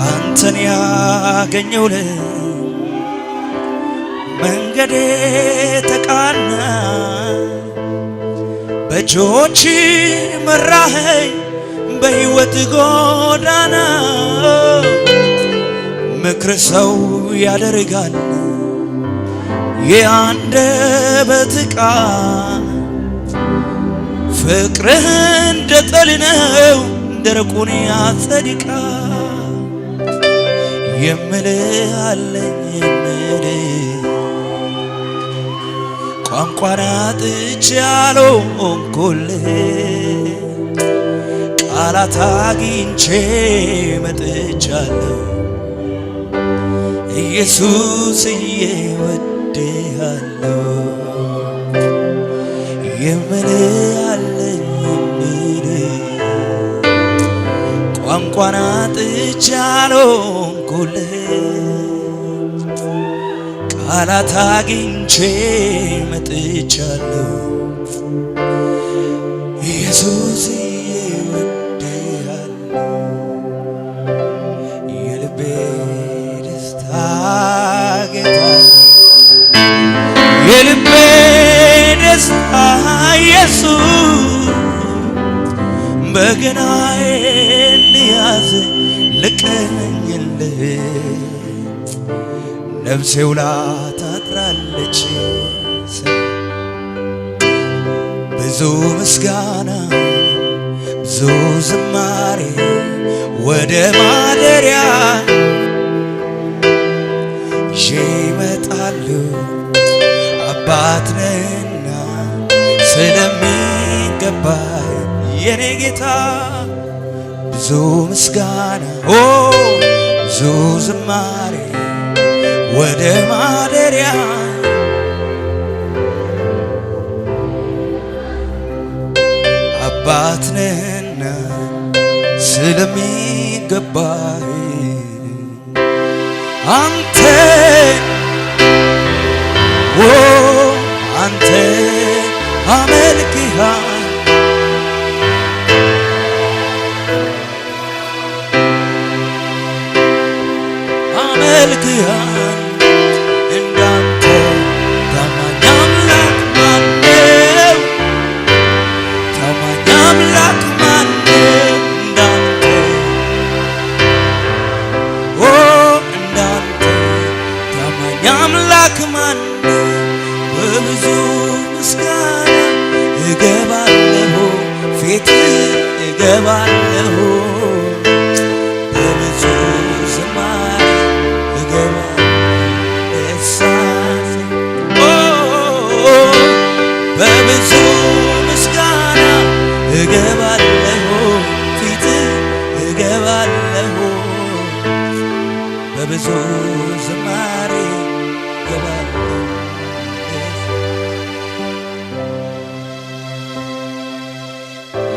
አንተን ያገኘው መንገዴ ተቃና በእጆች መራኸኝ በሕይወት ጎዳና ምክር ሰው ያደርጋል የአንደበት ቃል ፍቅርህ እንደ ጠል ነው ደረቁን ያጸድቃል የምልህ አለኝ የምልህ ቋንቋን አጥቼ አልሆንኩልህ ቃላት አግኝቼ መጥቻለሁ ኢየሱስዬ እወድሃለሁ የምልህ አለኝ የምልህ ቋንቋን አጥቼ አልሆንኩልህ ቃላት አግኝቼ መጥቻለሁ ኢየሱስዬ እወድሃለሁ የልቤ ደስታ ጌታ የልቤ ደስታ ኢየሱስ በገናዬን ልያዝ ልቀኝልህ ነፍሴ ውላ ታድራለች ብዙ ምስጋና ብዙ ዝማሬ ወደ ማደሪያ ይዤ እመጣለሁ አባት ነህና ስለሚገባህ የኔ ጌታ ብዙ ምስጋና ብዙ ዝማሬ ወደ ማደሪያ አባት ነህና ስለሚገባህ አንተ አንተ አመልክሃለሁ አመልክሃለሁ እንዳንተ ታማኝ አምላክ ማነው? ታማኝ አምላክ ማነው? እንዳንተ እንዳንተ ታማኝ አምላክ ማነው? በብዙ ምስጋና እገባለሁ ፊትህ እገባለሁ በብዙ ዝማሬ በብዙ ምስጋና እገባለሁ ፊትህ እገባለሁ በብዙ ዝማሬ እገባለሁ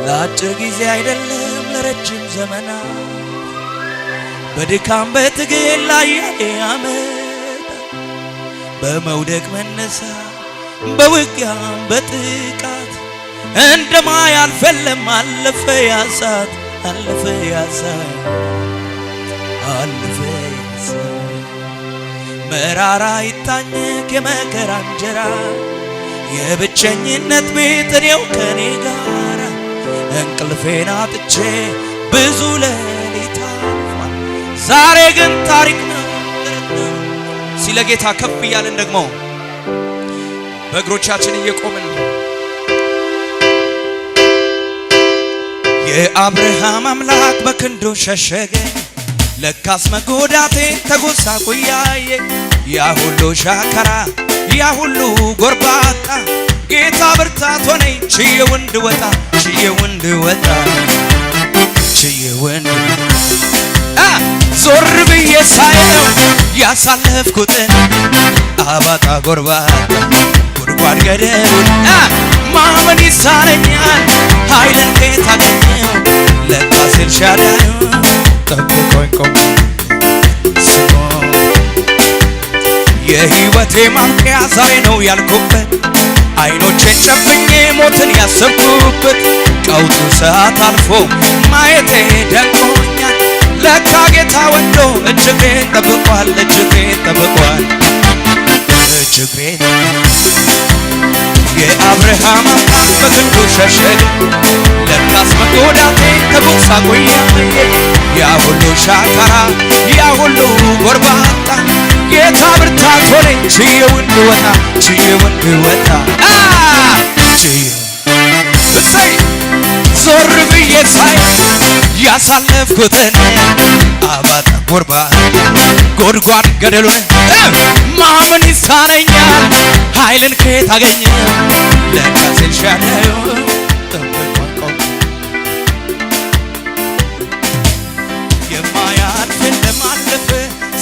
ለአጭር ጊዜ አይደለም ለረጅም ዘመናት በድካም በትግል ላይ ዓመት በመውደቅ መነሳት በውጊያም በጥቃት እንደማያልፍ የለም አለፈ ያሳት አለፈ ያሳት አለፈ ያሳት መራራ ይታኘክ የመከራ እንጀራ የብቸኝነት ቤት እኔው ከኔ ጋር እንቅልፌን አጥቼ ብዙ ሌሊት አልፏል። ዛሬ ግን ታሪክ ነው ሲለ ጌታ ከፍ እያልን ደግሞ በእግሮቻችን እየቆምን የአብርሃም አምላክ በክንዱ ሸሸገ ለካስ መጎዳቴ ተጎሳቁያዬ ያ ሁሉ ሻከራ ያ ሁሉ ጎርባጣ ጌታ ብርታት ሆነኝ ችዬው እንድወጣ ዞር ብዬ ሳየው ያሳለፍኩትን አባጣ ጎርባጣ ጉድጓድ ገደሉን ማመን ይሳነኛል ኃይልን ከየት አገኘው ለካስ ኤልሻዳይ ጠብቆኝ ቆሞ ስሞ የሕይወቴ ማብቂያ ዛሬ ነው ያልኩበት አይኖቼን ጨፍኜ ሞትን ያሰብኩበት ቀውጡ ሰዓት አልፎ ማየቴ ደንቆኛል ለካ ጌታ ወዶ እጅግሬን ጠብቋል የአብርሃም አምላክ በክንዱ ሸሸገ ለካስ መጎዳቴ ተጎሳቁያዬ ያ ሁሉ ሻከራ ያ ሁሉ ጎርባጣ ጌታ ብርታት ሆነኝ ችዬው እንድወጣ እሰይ ዞር ብዬ ሳይ ያሳለፍኩትን አባጣ ጎርባጣ ጎድጓድ ገደሉን ማመን ይሳነኛል ኃይልን ከየት አገኘው ለካስ ኤልሻዳይ ጠብቆኝ ቆሞ የማያልፍ እንደማለፍ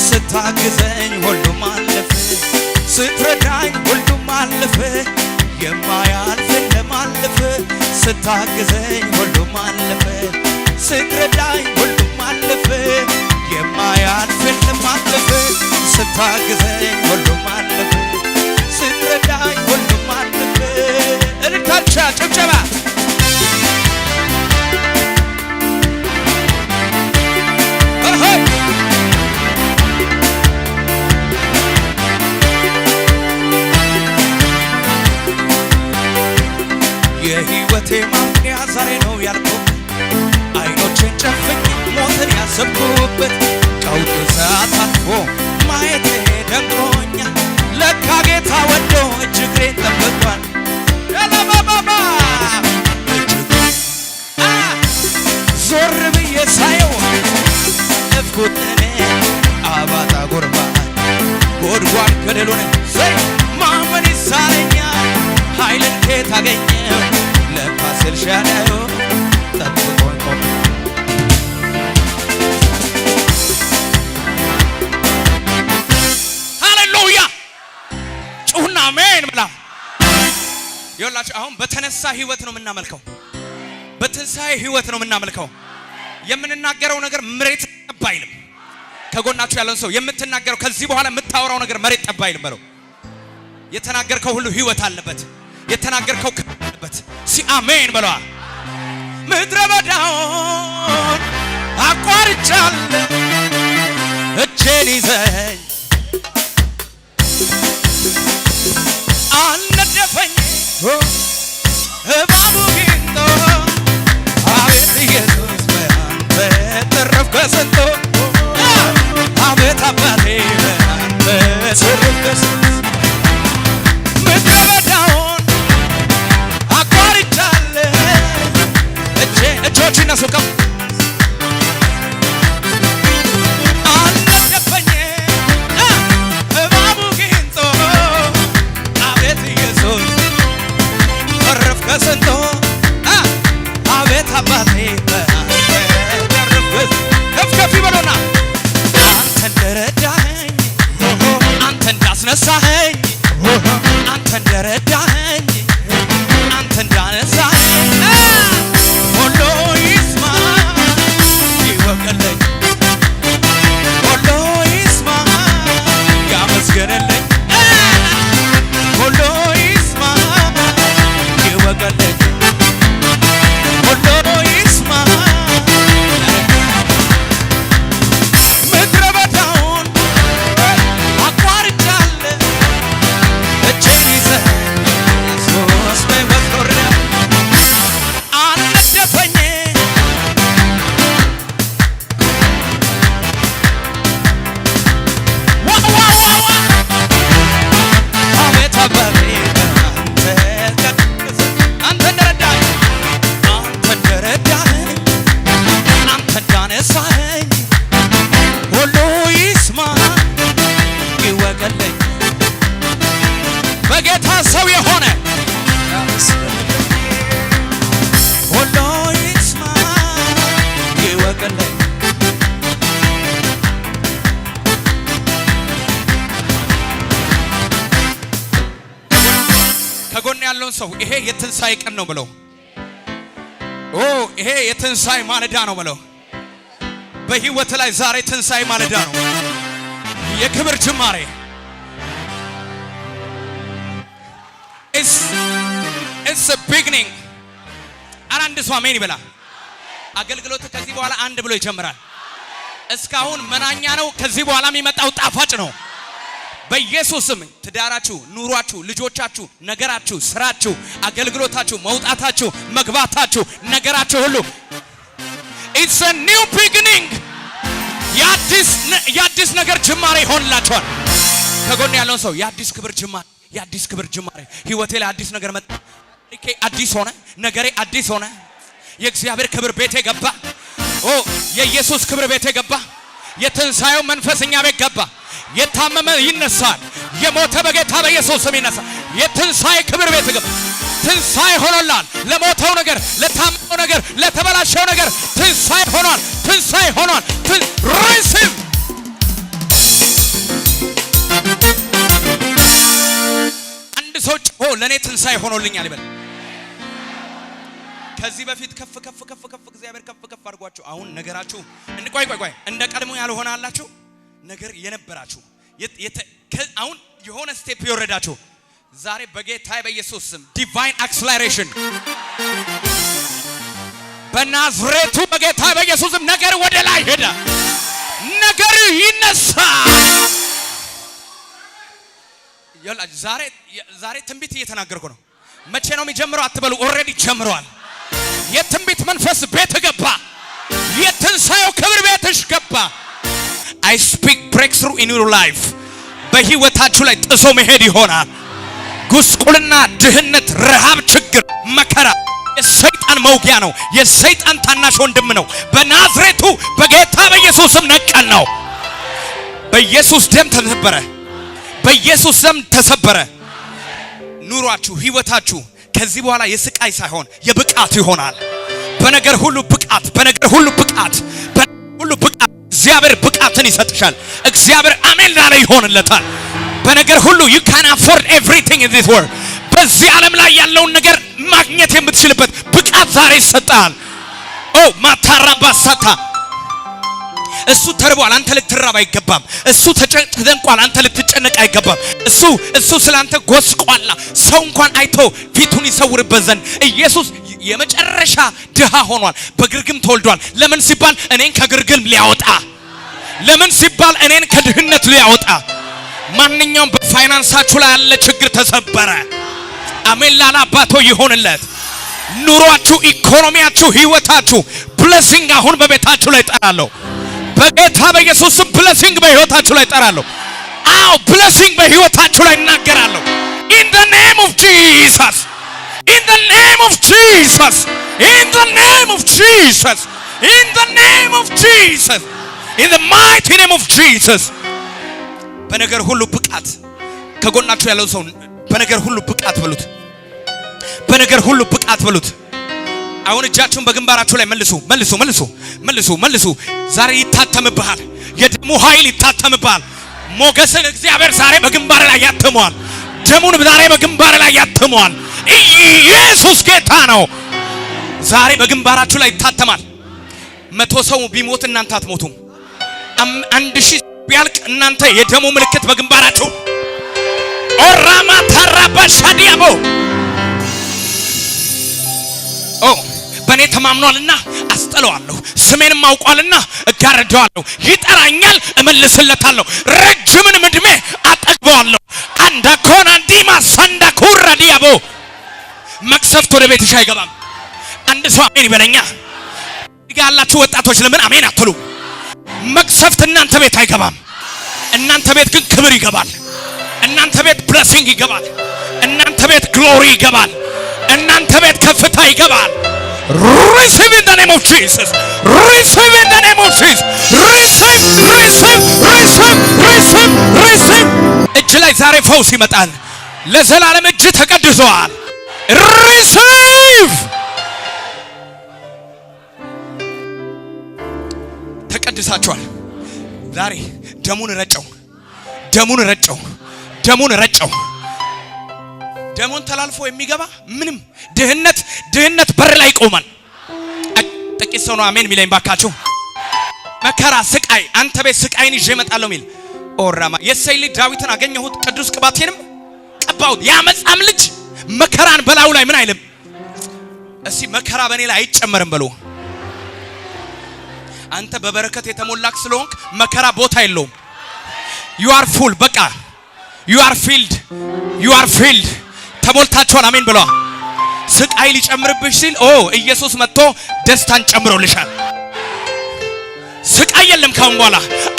ስታግዘኝ ሁሉም አለፈ ስትረዳኝ ሁሉም አለፈ የማያልፍ እንደማለፍ ስታግዘኝ ሁሉም አለፈ ስትረዳኝ ሁሉም አለፈ የማያልፍ እንደማለፍ ስታግዘኝ ሁሉም አለፈ ስትረዳኝ ሁሉም አለፈ እልልታቻ ጭብጨባ የሕይወቴ ማብቂያ ዛሬ ነው ያልኩበት አይኖቼን ጨፍኜ ሞትን ያሰብኩበት ቀውጡ ሰዓት አልፎ ማየቴ ደንቆኛል ለካ ጌታ ወዶ እጅግሬን ጠብቋል ዞር ብዬ ሳየው ያለፍኩትን አባጣ ጎርባጣ ጎድጓድ ገደሉን ማመን ይሳነኛል ኃይልን ከየት አገኘው ለካስ ኤልሻዳይ ጠብቆኝ ቆሞ ሃሌሉያ ጩሁና አሜን ብላ ይኸውላችሁ አሁን በተነሳ ህይወት ነው የምናመልከው በትንሣኤ ህይወት ነው የምናመልከው የምንናገረው ነገር መሬት ጠብ አይልም ከጎናችሁ ያለውን ሰው የምትናገረው ከዚህ በኋላ የምታወራው ነገር መሬት ጠብ አይልም በለው የተናገርከው ሁሉ ህይወት አለበት የተናገርከው አለበት አሜን በለዋ ምድረ በዳውን አቋርጫለሁ እጄን ይዘኝ አልነደፈኝ እባቡ ጊንጦ አቤት ኢየሱስ በአንተ ተረፍኩ ከስንቱ አቤት አባቴ በአንተ ተረፍኩ ከስንቱ ምድረ በዳውን አቋርጫለሁ እጆች ይነሱ ከፍ አልነደፈኝ እባቡ ጊንጦ አቤት ኢየሱስ ተረፍኩ ከስንቱ አቤት አባቴ በአንተ ተረፍኩ ከፍ ከፍ ይበሉና አንተ እንደረዳኸኝ አንተ እንዳስነሳኸኝ አንተ እንደረዳኸኝ አንተ እንዳነሳኸኝ ሁሉ ይስማ ይወቅልኝ ሁሉ ይስማ ያመስግንልኝ ሁሉ ይስማ ይወቅልኝ ሁሉ ይስማ ምድረ በዳውን አቋርጫለሁ ይወቅልኝ በጌታ ሰው የሆነ ሁሉ ይስማ ይወቅልኝ ከጎን ያለውን ሰው ይሄ የትንሣኤ ቀን ነው ብለው ይሄ የትንሣኤ ማለዳ ነው ብለው በህይወት ላይ ዛሬ ትንሣኤ ማለዳ ነው የክብር ጅማሬ it's a beginning አንድ ሰው አሜን ይበላ አገልግሎት ከዚህ በኋላ አንድ ብሎ ይጀምራል እስካሁን መናኛ ነው ከዚህ በኋላ የሚመጣው ጣፋጭ ነው በኢየሱስም ትዳራችሁ ኑሯችሁ ልጆቻችሁ ነገራችሁ ስራችሁ አገልግሎታችሁ መውጣታችሁ መግባታችሁ ነገራችሁ ሁሉ it's a new beginning ያዲስ ነገር ጅማሬ ይሆንላችኋል ከጎን ያለውን ሰው ያዲስ ክብር ጅማሬ ህይወቴ ላይ አዲስ ነገር መጣ አዲስ ሆነ ነገሬ አዲስ ሆነ የእግዚአብሔር ክብር ቤቴ ገባ የኢየሱስ ክብር ቤቴ ገባ የትንሣኤው መንፈስኛ ቤት ገባ የታመመ ይነሳል የሞተ በጌታ በኢየሱስ ስም ይነሳል የትንሣኤ ክብር ቤት ገባ ትንሣኤ ሆኖላል ለሞተው ነገር ለታመመው ነገር ለተበላሸው ነገር ትንሣኤ ሆኗል ሪሲቭ አንድ ሰው ለኔ ትንሣኤ ሆኖልኛል ይበል ከዚህ በፊት ከፍ እግዚአብሔር ከፍ አድርጓችሁ አሁን ነገራችሁ ቆይ እንደ ቀድሞ ያልሆናላችሁ ነገር የነበራችሁ አሁን የሆነ ስቴፕ ይወረዳችሁ ዛሬ በጌታ በኢየሱስ ስም ዲቫይን አክሰለሬሽን በናዝሬቱ በጌታ በኢየሱስ ስም ነገር ወደ ላይ ሄደ ነገር ይነሳ ዛሬ ትንቢት እየተናገርኩ ነው መቼ ነው የሚጀምረው አትበሉ ኦሬዲ ጀምሯል የትንቢት መንፈስ ቤት ገባ የትንሣኤው ክብር ቤትሽ ገባ I speak breakthrough in your life በህይወታችሁ ላይ ጥሶ መሄድ ይሆናል ጉስቁልና ድህነት ረሃብ ችግር መከራ የሰይጣን መውጊያ ነው የሰይጣን ታናሽ ወንድም ነው በናዝሬቱ በጌታ በኢየሱስም ነቀል ነው በኢየሱስ ደም ተሰበረ ኑሯችሁ ህይወታችሁ ከዚህ በኋላ የስቃይ ሳይሆን የብቃት ይሆናል በነገር ሁሉ ብቃት እግዚአብሔር ብቃትን ይሰጥሻል እግዚአብሔር አሜን ላለ ይሆንለታል በነገር ሁሉ you can afford everything in this world በዚህ ዓለም ላይ ያለውን ነገር ማግኘት የምትችልበት ብቃት ዛሬ ይሰጣል ማታራባሳታ እሱ ተርቧል አንተ ልትራብ አይገባም እሱ ተጨንቋል አንተ ልትጨነቅ አይገባም እሱ ስላንተ ጎስቋላ ሰው እንኳን አይቶ ፊቱን ይሰውርበት ዘንድ ኢየሱስ የመጨረሻ ድሃ ሆኗል በግርግም ተወልዷል ለምን ሲባል እኔን ከግርግም ሊያወጣ ለምን ሲባል እኔን ከድህነት ሊያወጣ ማንኛውም በፋይናንሳችሁ ላይ ያለ ችግር ተሰበረ አሜን ላላ አባቶ ይሆንለት ኑሯችሁ ኢኮኖሚያችሁ ህይወታችሁ ብሌሲንግ አሁን በቤታችሁ ላይ ጠራለሁ በጌታ በኢየሱስ ስም ብሌሲንግ በህይወታችሁ ላይ ጠራለሁ ብሌሲንግ በህይወታችሁ ላይ እናገራለሁ in the name of Jesus in the name of Jesus in the name of Jesus in the name of Jesus in the mighty name of Jesus በነገር ሁሉ ብቃት ከጎናችሁ ያለው ሰው በነገር ሁሉ ብቃት በሉት አሁን እጃችሁን በግንባራችሁ ላይ መልሱ ዛሬ ይታተምብሃል የደሙ ኃይል ይታተምብሃል ሞገስን እግዚአብሔር ዛሬ በግንባር ላይ ያተመዋል ደሙን ዛሬ በግንባር ላይ ያተመዋል ኢየሱስ ጌታ ነው ዛሬ በግንባራችሁ ላይ ይታተማል 100 ሰው ቢሞት እናንተ አትሞቱም 1000 ቢያልቅ እናንተ የደሙ ምልክት በግንባራችሁ ኦራማ ተራባሻዲያቦ በኔ ተማምኗልና አስጠለዋለሁ ስሜንም አውቋልና እጋረደዋለሁ ይጠራኛል እመልስለታለሁ ረጅምን ምድሜ አጠግበዋለሁ አንዳኮና ዲማ ሰንዳኩራ ዲያቦ መቅሰፍት ወደ ቤትሽ አይገባም አንድ ሰው አሜን ይበለኛ ያላችሁ ወጣቶች ለምን አሜን አትሉ መቅሰፍት እናንተ ቤት አይገባም እናንተ ቤት ግን ክብር ይገባል እናንተ ቤት ብሌሲንግ ይገባል እናንተ ቤት ግሎሪ ይገባል እናንተ ቤት ከፍታ ይገባል receive in the name of Jesus receive in the name of Jesus receive እጅ ላይ ዛሬ ፈውስ ይመጣል። ለዘላለም እጅ ተቀድሷል። ሪሲቭ ተቀድሳችኋል። ዛሬ ደሙን ረጨው፣ ደሙን ረጨው፣ ደሙን ረጨው። ደሙን ተላልፎ የሚገባ ምንም ድህነት በር ላይ ይቆማል። ጥቂት ሰው ነው አሜን ሚለኝ ባካችሁ። መከራ ስቃይ፣ አንተ ቤት ስቃይን ይዤ እመጣለሁ ሚል ኦራማ የእሴይ ልጅ ዳዊትን አገኘሁት፣ ቅዱስ ቅባቴንም ቀባሁት። ያመጻም ልጅ መከራን በላዩ ላይ ምን አይልም። እስቲ መከራ በእኔ ላይ አይጨመርም በሉ። አንተ በበረከት የተሞላክ ስለሆንክ መከራ ቦታ የለውም። you are full በቃ you are filled ተሞልታችኋል። አሜን ብለዋ። ስቃይ ሊጨምርብሽ ሲል ኢየሱስ መጥቶ ደስታን ጨምሮልሻል። ስቃይ የለም ካሁን በኋላ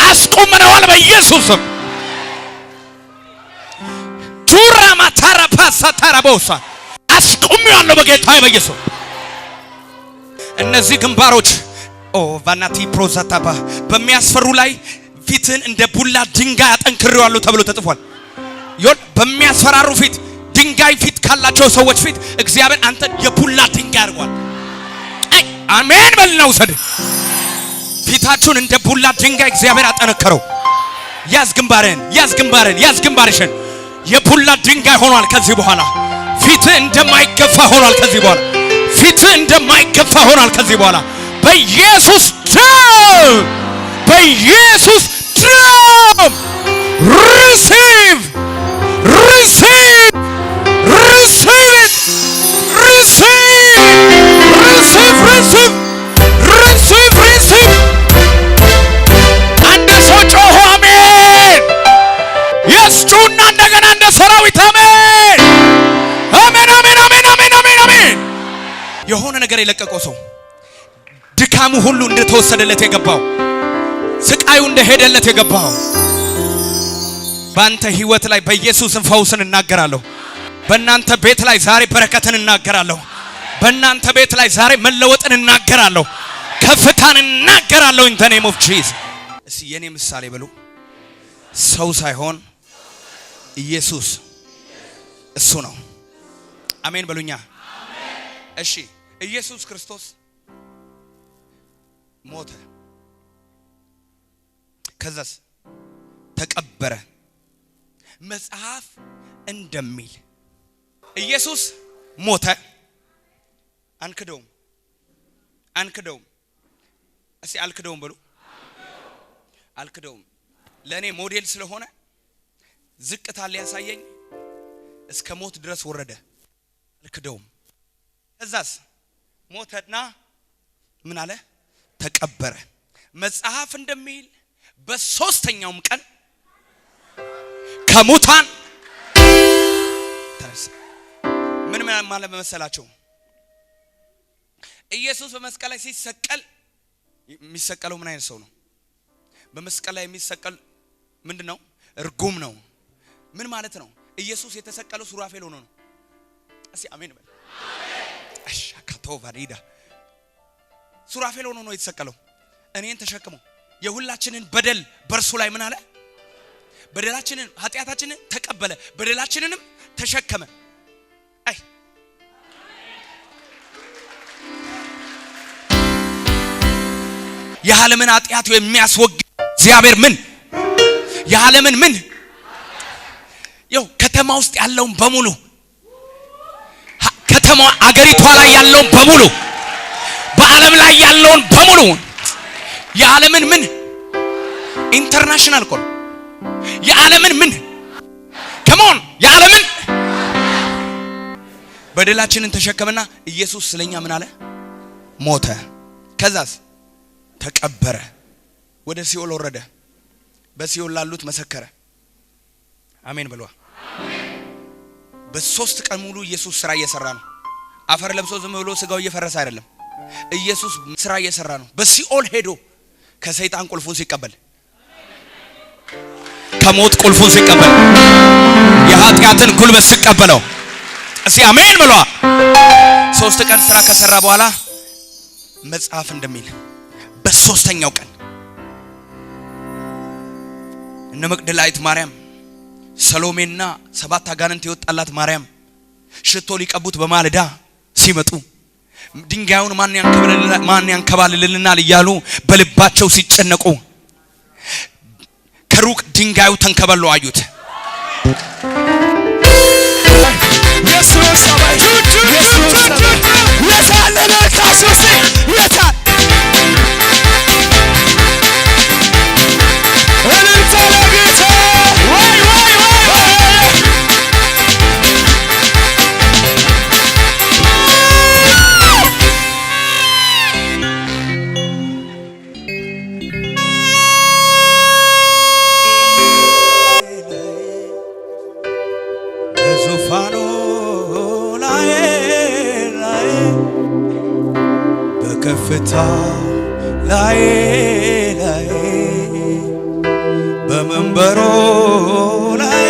አስቆመነዋል በኢየሱስም። ቱራ ማታራ ፓሳ ታራቦሳ አስቆመዋለሁ በጌታ በኢየሱስ። እነዚህ ግንባሮች ቫናቲ ፕሮዛታባ በሚያስፈሩ ላይ ፊትን እንደ ቡላ ድንጋይ አጠንክሬዋለሁ ተብሎ ተጽፏል። በሚያስፈራሩ ፊት ድንጋይ ፊት ካላቸው ሰዎች ፊት እግዚአብሔር አንተ የቡላ ድንጋይ አድርጓል። አሜን በልና ውሰድ። ፊታችሁን እንደ ቡላ ድንጋይ እግዚአብሔር አጠነከረው። ያዝ ግንባርሽን የቡላ ድንጋይ ሆኗል። ከዚህ በኋላ ፊት እንደማይገፋ ሆኗል። ከዚህ በኋላ በኢየሱስ ደም receive አንድ ሰው ጮሆ አሜን የስጩና እንደገና እንደ ሰራዊት አሜን አሜን አሜን አሜን አሜን አሜን አሜን። የሆነ ነገር የለቀቀው ሰው ድካሙ ሁሉ እንደተወሰደለት የገባው ስቃዩ እንደሄደለት የገባው በአንተ ህይወት ላይ በኢየሱስም ፈውስን እናገራለሁ። በእናንተ ቤት ላይ ዛሬ በረከትን እናገራለሁ። በእናንተ ቤት ላይ ዛሬ መለወጥን እናገራለሁ። ከፍታን እናገራለሁ። in the name of Jesus። እስቲ የኔ ምሳሌ በሉ። ሰው ሳይሆን ኢየሱስ እሱ ነው። አሜን በሉኛ። እሺ ኢየሱስ ክርስቶስ ሞተ፣ ከዛስ ተቀበረ። መጽሐፍ እንደሚል ኢየሱስ ሞተ፣ አንክደውም። እስቲ አልክደውም በሉ። አልክደውም ለኔ ሞዴል ስለሆነ ዝቅታ ሊያሳየኝ እስከ ሞት ድረስ ወረደ። አልክደውም። ከዛስ ሞተና ምን አለ? ተቀበረ። መጽሐፍ እንደሚል በሶስተኛውም ቀን ከሙታን ተነሳ። ምን ማለት መሰላችሁ? ኢየሱስ በመስቀል ላይ ሲሰቀል የሚሰቀለው ምን አይነት ሰው ነው? በመስቀል ላይ የሚሰቀል ምንድነው? እርጉም ነው። ምን ማለት ነው? ኢየሱስ የተሰቀለው ሱራፌል ሆኖ ነው። እስቲ አሜን በል። አሻካቶቫሪዳ ሱራፌል ሆኖ ነው የተሰቀለው። እኔን ተሸክሞ የሁላችንን በደል በርሱ ላይ ምን አለ? በደላችንን ኃጢያታችንን ተቀበለ፣ በደላችንንም ተሸከመ። የዓለምን ኃጢያት የሚያስወግድ እግዚአብሔር ምን የዓለምን ምን ከተማ ውስጥ ያለውን በሙሉ ከተማ አገሪቷ ላይ ያለውን በሙሉ በዓለም ላይ ያለውን በሙሉ የዓለምን ምን ኢንተርናሽናል ኮል የዓለምን ምን ከሞን የዓለምን በደላችንን ተሸከመና ኢየሱስ ስለኛ ምን አለ? ሞተ። ከዛስ ተቀበረ። ወደ ሲኦል ወረደ። በሲኦል ላሉት መሰከረ። አሜን ብሏ። በ3 ቀን ሙሉ ኢየሱስ ስራ እየሰራ ነው። አፈር ለብሶ ዝም ብሎ ስጋው እየፈረሰ አይደለም። ኢየሱስ ስራ እየሰራ ነው። በሲኦል ሄዶ ከሰይጣን ቁልፉን ሲቀበል፣ ከሞት ቁልፉን ሲቀበል፣ የኃጢአትን ጉልበት ሲቀበለው፣ እስቲ አሜን ብሏ። 3 ቀን ስራ ከሰራ በኋላ መጽሐፍ እንደሚል በ3ኛው ቀን እነ መግደላዊት ማርያም ሰሎሜና 7 አጋንንት የወጣላት ማርያም ሽቶ ሊቀቡት በማለዳ ሲመጡ ድንጋዩን ማን ያንከባልልልናል እያሉ በልባቸው ሲጨነቁ ከሩቅ ድንጋዩ ተንከባሎ አዩት። ዙፋኑ ላይ በከፍታ ላይ በመንበሩ ላይ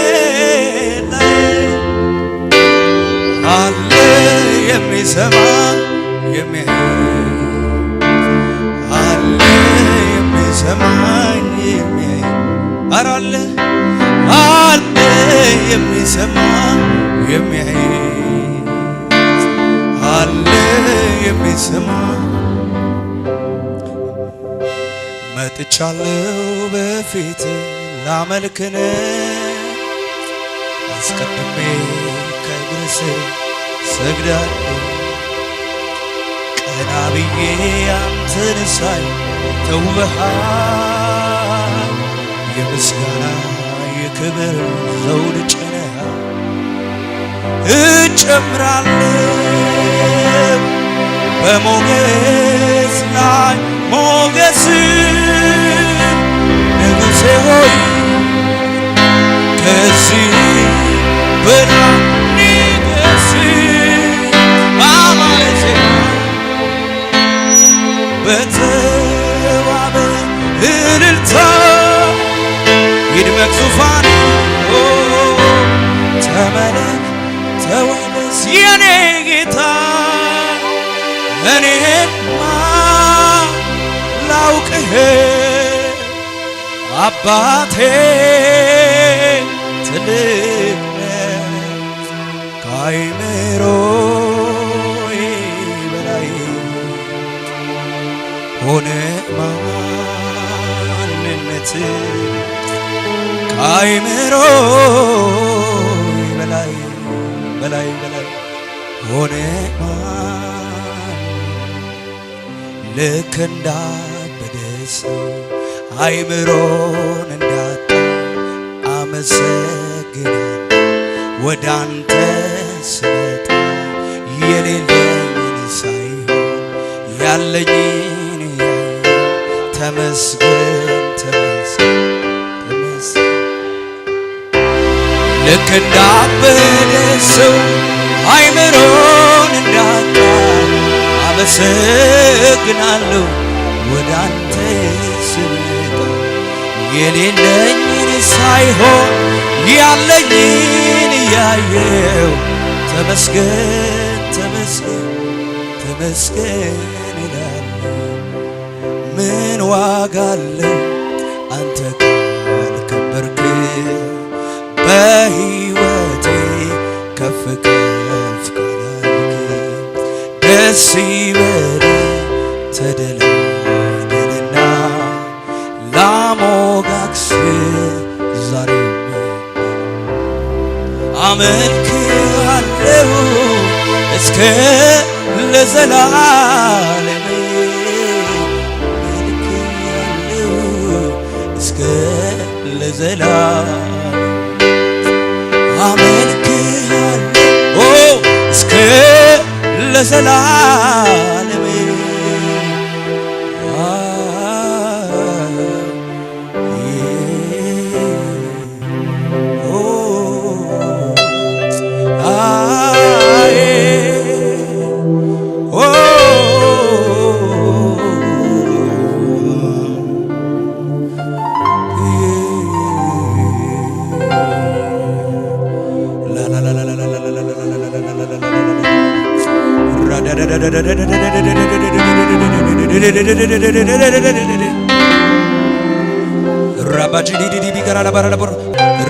አለ የሚሰማ የሚያይ አለ የሚሰማኝ የሚያይ አለ የሚሰማ የሚያይ አለ የሚሰማ መጥቻለሁ በፊት ላመልክን አስቀድሜ ከእግር ስር ሰግዳለሁ ቀና ብዬ አንተን ሳይ ተውበሃል የምስጋና የክብር ዘውድ ጭነህ እጨምራለሁ በሞገስ ላይ ሞገስ ንጉሴ ሆይ ከዚህ በላይ ንገስ በአማረ ዜማ በተዋበ እልልታ ይድመቅ ዙፋን ተመለክ ተወደስ የኔ ጌታ እኔማ ላውቅህ አባቴ ትልቅ ነህ ከአእምሮዬ በላይ ሆነ ማንነትህ ከአእምሮዬ በላይ ሆነ ልክ እንዳበደ ሰው አእምሮን እንዳጣ አመሰግናለሁ ወደ አንተ ስመጣ የሌለኝን ሳይሆን ያለኝን ተመስገን ልክ እንዳበደ ሰው አእምሮን እንዳጣ አመሰግናለሁ ወደ አንተ ስመጣ የሌለኝን ሳይሆን ያለኝን ያየው ተመስገን እላለሁ ምን ዋጋ አለው አንተ ካልከበርክ በሕይወቴ ከፍ ካላልክ ደስ ይበልህ ተደላደልና ላሞጋግስህ ዛሬም አመልክሃለሁ እስከ ለዘላለም አመልክሃለሁ እስከ ለዘላለም አመልክሃለሁ እስከ ለዘላለም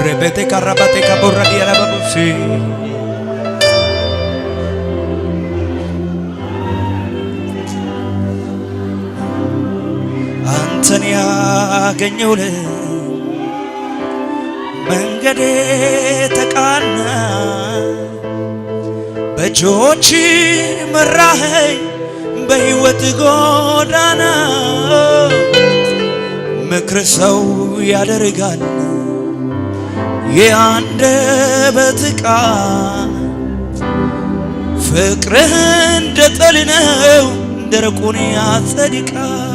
ረበቴ ካራባቴ ካቦራዲ ያላባቡሲ አንተን ያገኘውለ መንገዴ ተቃና በእጆች መራኸኝ በሕይወት ጎዳና ምክር ሰው ያደርጋል የአንደበት ቃል ፍቅርህ እንደ ጠል ነው ደረቁን ያጸድቃል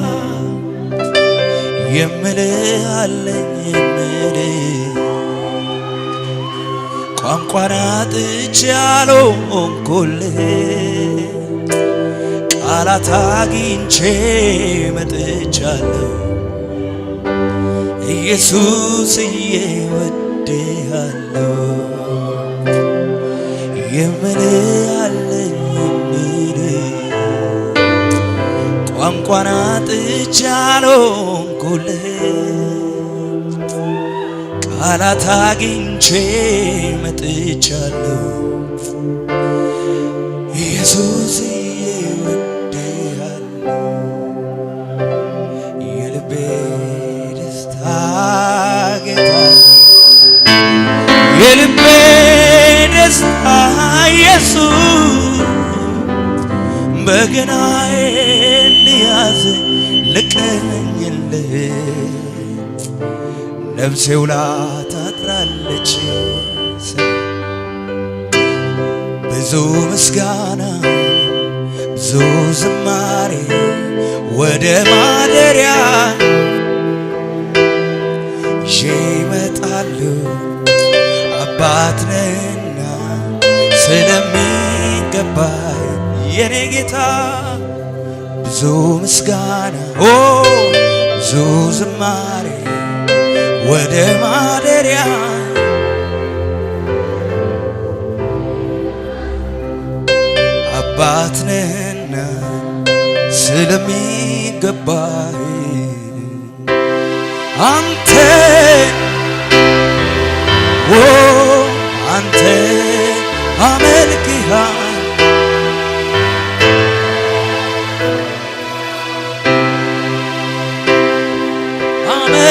የምልህ አለኝ የምልህ ቋንቋን አጥቼ አልሆንኩልህ ቃላት አግኝቼ መጥቻለሁ ኢየሱስዬ ወድሃለሁ የምልህ አለኝ የምልህ ቋንቋን አጥቼ አልሆንኩልህ ቃላት አግኝቼ መጥቻለሁ ኢየሱስዬ ወድሃለሁ የልቤ ደስታ ጌታ የልቤ ደስታ ኢየሱስ በገናዬን ልያዝ ልቀኝልህ ነፍሴ ውላ ታድራለች ብዙ ምስጋና ብዙ ዝማሬ ወደ ማደሪያ ይዤ እመጣለሁ አባት ነህና ስለሚገባህ የኔ ጌታ ብዙ ምስጋና ብዙ ዝማሬ ወደ ማደሪያ አባት ነህና ስለሚገባህ አንተ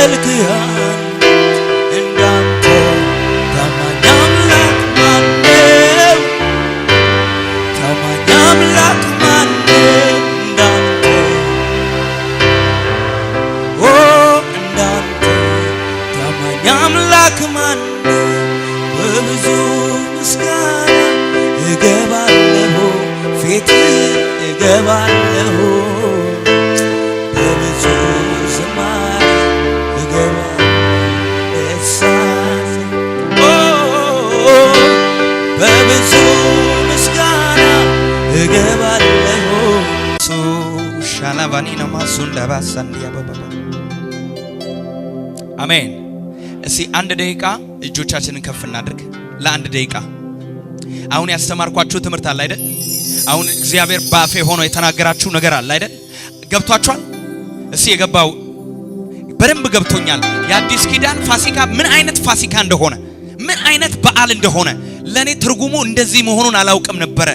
አመልክሃለሁ እንዳንተ ታማኝ አምላክ ማነው? ታማኝ አምላክ ማነው? እንዳንተ እንዳንተ ታማኝ አምላክ ማነው? በብዙ ምስጋና እገባለሁ ፊትህ እገባለሁ በብዙ ዝማሬ በብዙ ምስጋና እገባለሁ ሻላባኒና ማሱንዳ ባሳንዲያ ባባ አሜን። እስቲ አንድ ደቂቃ እጆቻችንን ከፍ እናድርግ ለአንድ ደቂቃ። አሁን ያስተማርኳችሁ ትምህርት አለ አይደል? አሁን እግዚአብሔር ባፌ ሆኖ የተናገራችሁ ነገር አለ አይደል? ገብቷችኋል? እስቲ የገባው በደንብ ገብቶኛል። የአዲስ ኪዳን ፋሲካ ምን አይነት ፋሲካ እንደሆነ ምን አይነት በዓል እንደሆነ ለኔ ትርጉሙ እንደዚህ መሆኑን አላውቅም ነበረ።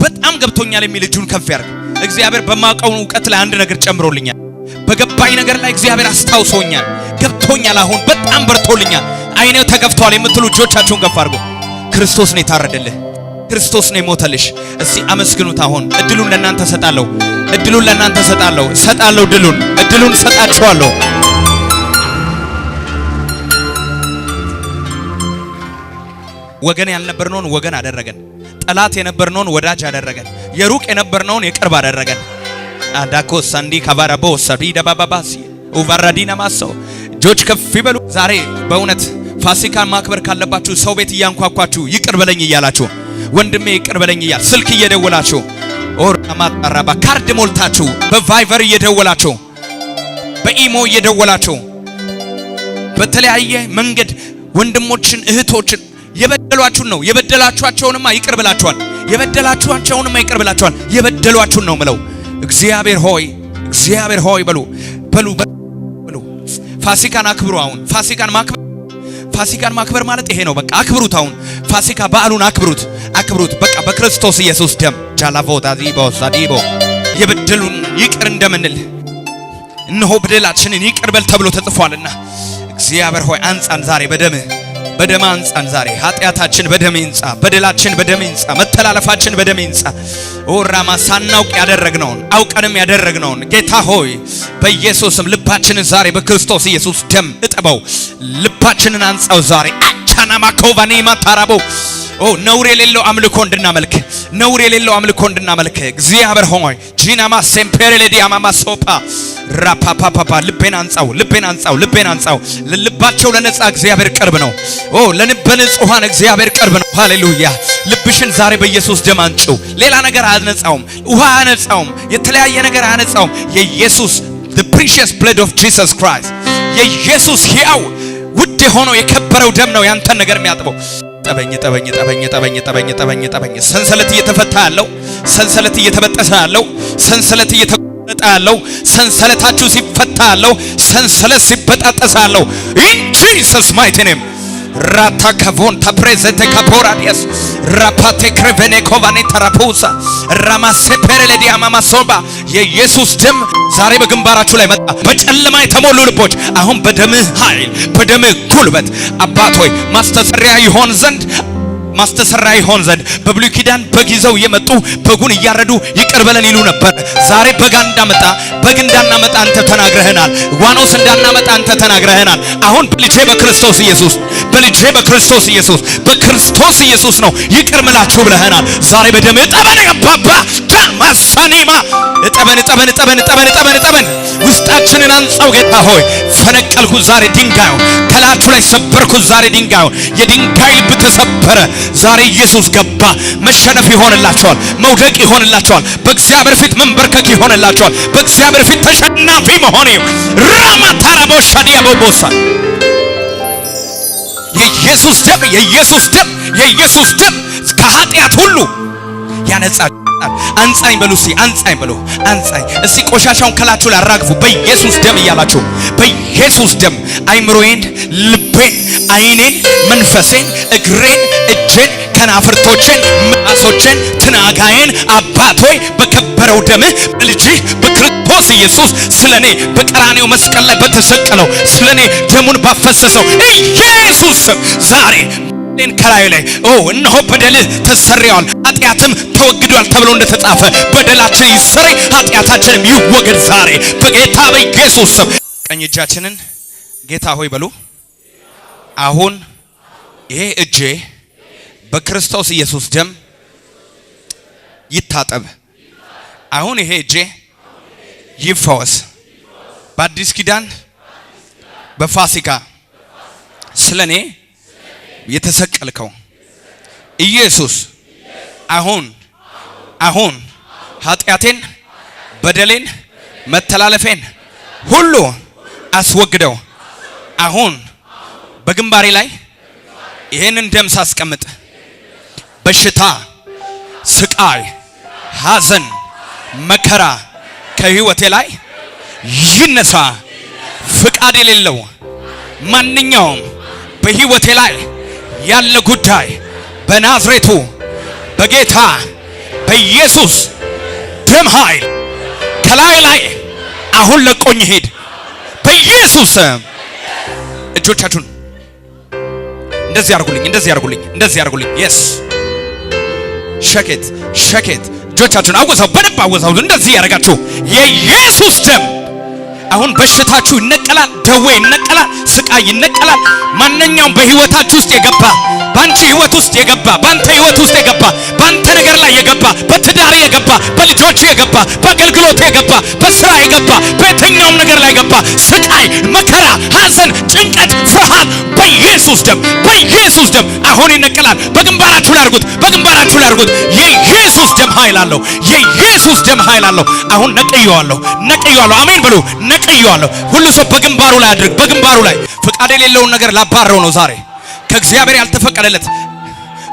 በጣም ገብቶኛል የሚል እጁን ከፍ ያርግ። እግዚአብሔር በማውቀው ዕውቀት ላይ አንድ ነገር ጨምሮልኛል። በገባኝ ነገር ላይ እግዚአብሔር አስታውሶኛል። ገብቶኛል። አሁን በጣም በርቶልኛል። አይኔው ተከፍቷል የምትሉ እጆቻችሁን ከፍ አድርጉ። ክርስቶስ ነው የታረደልህ። ክርስቶስ ነው የሞተልሽ። እስቲ አመስግኑት። አሁን እድሉን ለእናንተ ሰጣለሁ። እድሉን ለእናንተ ሰጣለሁ። እድሉን ሰጣችኋለሁ። ወገን ያልነበርነውን ወገን አደረገን። ጠላት የነበርነውን ወዳጅ አደረገን። የሩቅ የነበርነውን የቅርብ አደረገን። አዳኮ ሳንዲ ካባራቦ ሳዲዳ ባባባሲ ኡቫራዲና ማሰው እጆች ከፍ ይበሉ። ዛሬ በእውነት ፋሲካን ማክበር ካለባችሁ ሰው ቤት እያንኳኳችሁ ይቅር በለኝ እያላችሁ ወንድሜ ይቅር በለኝ እያል ስልክ እየደወላችሁ ኦራማጣራባ ካርድ ሞልታችሁ በቫይቨር እየደወላችሁ በኢሞ እየደወላችሁ በተለያየ መንገድ ወንድሞችን እህቶችን የበደሏችሁን ነው የበደላችኋቸውንማ ይቅር ብላችኋል። የበደላችኋቸውንማ ይቅር ብላችኋል። የበደሏችሁን ነው ምለው። እግዚአብሔር ሆይ በሉ። ፋሲካን አክብሩ። አሁን ፋሲካን ማክበር ፋሲካን ማክበር ማለት ይሄ ነው። በቃ አክብሩት። አሁን ፋሲካ በዓሉን አክብሩት፣ አክብሩት። በቃ በክርስቶስ ኢየሱስ ደም ጃላቮታ ዲቦ ሳዲቦ የበደሉን ይቅር እንደምንል እነሆ በደላችንን ይቅር በል ተብሎ ተጽፏልና እግዚአብሔር ሆይ አንጻን ዛሬ በደም አንጻን ዛሬ ኃጢአታችን በደም ይንጻ፣ በደላችን በደም ይንጻ፣ መተላለፋችን በደም ይንጻ። ኦራማ ሳናውቅ ያደረግነውን አውቀንም ያደረግነውን ጌታ ሆይ በኢየሱስም ልባችንን ዛሬ በክርስቶስ ኢየሱስ ደም እጠበው፣ ልባችንን አንጻው ዛሬ አቻናማ ኮቫኒ ማታራቦ ነውር የሌለው አምልኮ እንድናመልክ ነውር የሌለው አምልኮ እንድናመልክ እግዚአብሔር ሆይ ጂናማ ሴምፔሬሌዲ አማማ ሶፓ ራፓፓፓ ልቤን አንጻው ለልባቸው ለነጻ እግዚአብሔር ቅርብ ነው። ለንጹሃን እግዚአብሔር ቅርብ ነው። ሃሌሉያ። ልብሽን ዛሬ በኢየሱስ ደም አንጪው። ሌላ ነገር አያነጻውም፣ ውሃ አያነጻውም፣ የተለያየ ነገር አያነጻውም። የኢየሱስ the precious blood of Jesus Christ የኢየሱስ ሕያው ውድ የሆነው የከበረው ደም ነው ያንተን ነገር የሚያጥበው። ጠበኝ ሰንሰለት እየተፈታ ያለው፣ ሰንሰለት እየተበጠሰ ያለው፣ ሰንሰለት እየተቆረጠ ያለው፣ ሰንሰለታችሁ ሲፈታ ያለው፣ ሰንሰለት ሲበጣጠስ ያለው in Jesus mighty name ራታ ከቮን ታፕሬዘንተ ካፖራዲያስ ራፓቴ ክሬቨኔ ኮቫኔ ተራፖሳ ራማሴ ፔሬሌዲ አማማሶባ የኢየሱስ ደም ዛሬ በግንባራችሁ ላይ መጣ። በጨለማ የተሞሉ ልቦች አሁን በደምህ ኃይል በደምህ ጉልበት አባት ሆይ ማስተሰሪያ ይሆን ዘንድ በብሉይ ኪዳን በጊዜው የመጡ በጉን እያረዱ ይቅር በለን ይሉ ነበር። ዛሬ በግ እንዳናመጣ አንተ ተናግረህናል። ዋኖስ እንዳናመጣ አንተ ተናግረህናል። አሁን በክርስቶስ ኢየሱስ ነው ይቅር ምላችሁ ብለህናል። ዛሬ በደም እጠበን ያባባ ማሳኒማ እጠበን ውስጣችንን አንጻው ጌታ ሆይ ፈነቀልኩ ዛሬ ድንጋዩን ከላችሁ ላይ ሰበርኩ ዛሬ ድንጋዩን የድንጋይ ልብ ተሰበረ ዛሬ ኢየሱስ ገባ። መሸነፍ ይሆንላችኋል፣ መውደቅ ይሆንላችኋል፣ በእግዚአብሔር ፊት መንበርከክ ይሆንላችኋል፣ በእግዚአብሔር ፊት ተሸናፊ መሆን ራማ ታራቦ ሻዲያ ቦቦሳ የኢየሱስ ደም ከኃጢአት ሁሉ ያነጻል። አንጻኝ በሉ እስቲ አንጻኝ በሉ አንጻኝ እስቲ ቆሻሻውን ከላችሁ ላይ አራግፉ በኢየሱስ ደም እያላችሁ በኢየሱስ ደም አይምሮዬን፣ ልቤን፣ አይኔን፣ መንፈሴን፣ እግሬን፣ እጄን፣ ከናፍርቶቼን፣ ምላሶቼን፣ ትናጋዬን አባት ሆይ በከበረው ደምህ በልጅህ በክርስቶስ ኢየሱስ ስለኔ በቀራኔው መስቀል ላይ በተሰቀለው ስለኔ ደሙን ባፈሰሰው ኢየሱስ ዛሬ ከላይ ላይ እነሆ በደልህ ተሰሪያል ኃጢአትም ተወግዷል ተብሎ እንደተጻፈ በደላችን ይሰሪ ኃጢአታችንም ይወገድ ዛሬ በጌታ በኢየሱስ ስም። ቀኝ እጃችንን ጌታ ሆይ በሉ። አሁን ይሄ እጄ በክርስቶስ ኢየሱስ ደም ይታጠብ። አሁን ይሄ እጄ ይፈወስ። በአዲስ ኪዳን በፋሲካ ስለኔ የተሰቀልከው ኢየሱስ አሁን ኃጢአቴን፣ በደሌን፣ መተላለፌን ሁሉ አስወግደው። አሁን በግንባሬ ላይ ይሄንን ደም ሳስቀምጥ በሽታ፣ ስቃይ፣ ሐዘን፣ መከራ ከህይወቴ ላይ ይነሳ። ፍቃድ የሌለው ማንኛውም በህይወቴ ላይ ያለ ጉዳይ በናዝሬቱ በጌታ በኢየሱስ ደም ኃይል ከላይ ላይ አሁን ለቆኝ ሄድ በኢየሱስ። እጆቻችሁን እንደዚህ ያርጉልኝ። yes ሸኬት እጆቻችሁን በደንብ አወዛው። እንደዚህ ያረጋችሁ የኢየሱስ ደም አሁን በሽታችሁ ይነቀላል፣ ደዌ ይነቀላል፣ ስቃይ ይነቀላል። ማንኛውም በህይወታችሁ ውስጥ የገባ ባንቺ ህይወት ውስጥ የገባ ባንተ ህይወት ውስጥ የገባ ባንተ ነገር ላይ የገባ በትዳር የገባ በልጆች የገባ በአገልግሎት የገባ በስራ የገባ በየትኛውም ነገር ላይ የገባ ስቃይ፣ መከራ፣ ሐዘን፣ ጭንቀት፣ ፍርሃት በኢየሱስ ደም አሁን ይነቀላል። በግንባራችሁ ላይ አድርጉት። የኢየሱስ ደም ኃይል አለው። አሁን ነቅየዋለሁ። አሜን ብሉ። ነቅየዋለሁ። ሁሉ ሰው በግንባሩ ላይ አድርግ። በግንባሩ ላይ ፍቃድ የሌለውን ነገር ላባረው ነው ዛሬ ከእግዚአብሔር ያልተፈቀደለት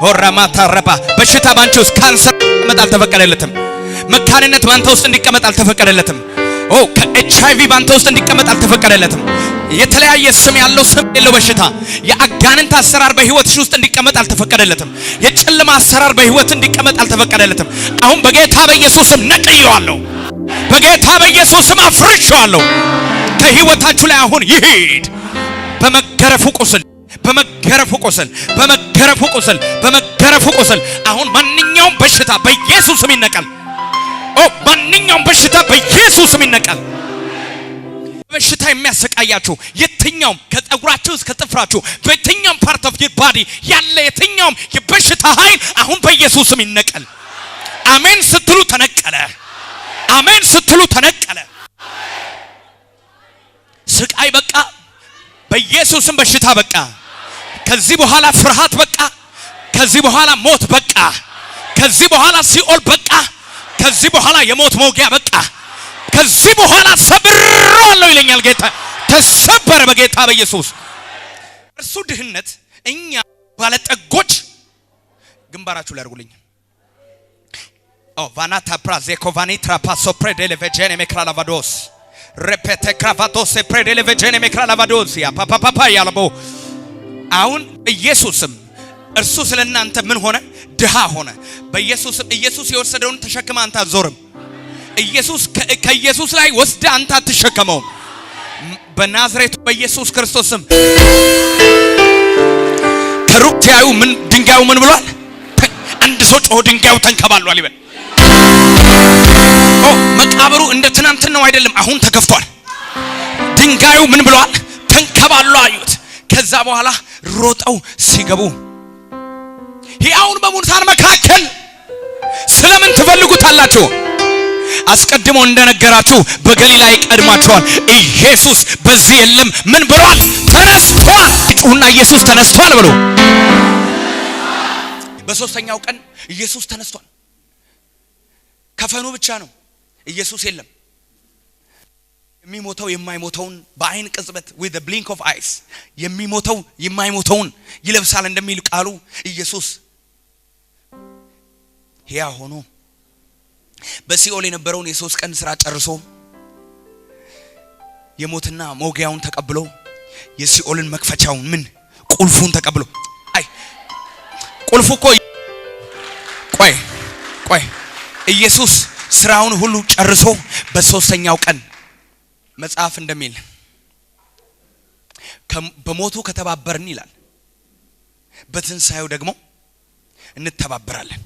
ኦራማታ ረባ በሽታ ባንቺ ውስጥ ካንሰር እንዲቀመጥ አልተፈቀደለትም። መካንነት ባንተ ውስጥ እንዲቀመጥ አልተፈቀደለትም። ከኤችአይቪ ባንተ ውስጥ እንዲቀመጥ አልተፈቀደለትም። የተለያየ ስም ያለው ስም የለው በሽታ የአጋንንት አሰራር በህይወትሽ ውስጥ እንዲቀመጥ አልተፈቀደለትም። የጨለማ አሰራር በህይወት እንዲቀመጥ አልተፈቀደለትም። አሁን በጌታ በኢየሱስ ስም ነቅየዋለሁ። በጌታ በኢየሱስ ስም አፍርሼዋለሁ። ከህይወታችሁ ላይ አሁን ይሂድ። በመገረፉ ቁስል በመገረፉ ቁስል በመገረፉ ቁስል በመገረፉ ቁስል አሁን ማንኛውም በሽታ በኢየሱስ ስም ይነቀል። ማንኛውም በሽታ በኢየሱስ ስም ይነቀል። በሽታ የሚያሰቃያችሁ የትኛውም ከፀጉራችሁ እስከ ጥፍራችሁ በየትኛውም ፓርት ኦፍ ዩር ባዲ ያለ የትኛውም የበሽታ ኃይል አሁን በኢየሱስ ስም ይነቀል። አሜን ስትሉ ተነቀለ። አሜን ስትሉ ተነቀለ። ስቃይ በቃ በኢየሱስ ስም። በሽታ በቃ። ከዚህ በኋላ ፍርሃት በቃ። ከዚህ በኋላ ሞት በቃ። ከዚህ በኋላ ሲኦል በቃ። ከዚህ በኋላ የሞት መውጊያ በቃ። ከዚህ በኋላ ሰብራለሁ ይለኛል ጌታ። ተሰበረ በጌታ በኢየሱስ። እርሱ ድህነት እኛ ባለጠጎች ግንባራችሁ ላይ አድርጉልኝ። ቫናታ ፕራዜኮቫኒ ትራፓሶ ፕሬዴሌቬጀኔ ሜክራላቫዶስ ሬፔቴ ክራቫዶስ ፕሬዴሌቬጀኔ ሜክራላቫዶስ ያ ፓፓፓ ያለቦ አሁን በኢየሱስም እርሱ ስለናንተ ምን ሆነ? ድሃ ሆነ። በኢየሱስም ኢየሱስ የወሰደውን ተሸክማ አንተ አትዞርም። ኢየሱስ ከኢየሱስ ላይ ወስደ አንተ አትሸከመውም። በናዝሬቱ በኢየሱስ ክርስቶስ ስም ከሩቅ ሲያዩ ምን ድንጋዩ ምን ብሏል? አንድ ሰው ጮሆ ድንጋዩ ተንከባሏል ይበል። መቃብሩ እንደ ትናንትናው አይደለም፣ አሁን ተከፍቷል። ድንጋዩ ምን ብሏል? ተንከባሏ አዩት። ከዛ በኋላ ሮጠው ሲገቡ ሕያውን በሙታን መካከል ስለምን ትፈልጉታላችሁ? አስቀድሞ እንደነገራችሁ በገሊላ ይቀድማችኋል። ኢየሱስ በዚህ የለም ምን ብሏል? ተነስቷል። ጩሁና ኢየሱስ ተነስቷል ብሎ በሶስተኛው ቀን ኢየሱስ ተነስቷል። ከፈኑ ብቻ ነው፣ ኢየሱስ የለም። የሚሞተው የማይሞተውን በአይን ቅጽበት with the blink of eyes የሚሞተው የማይሞተውን ይለብሳል እንደሚል ቃሉ ኢየሱስ ሕያው ሆኖ በሲኦል የነበረውን የሶስት ቀን ስራ ጨርሶ የሞትና ሞጊያውን ተቀብሎ የሲኦልን መክፈቻውን ምን ቁልፉን ተቀብሎ አይ ቁልፉ ቆይ ኢየሱስ ስራውን ሁሉ ጨርሶ በሶስተኛው ቀን መጽሐፍ እንደሚል በሞቱ ከተባበርን ይላል፣ በትንሳኤው ደግሞ እንተባበራለን።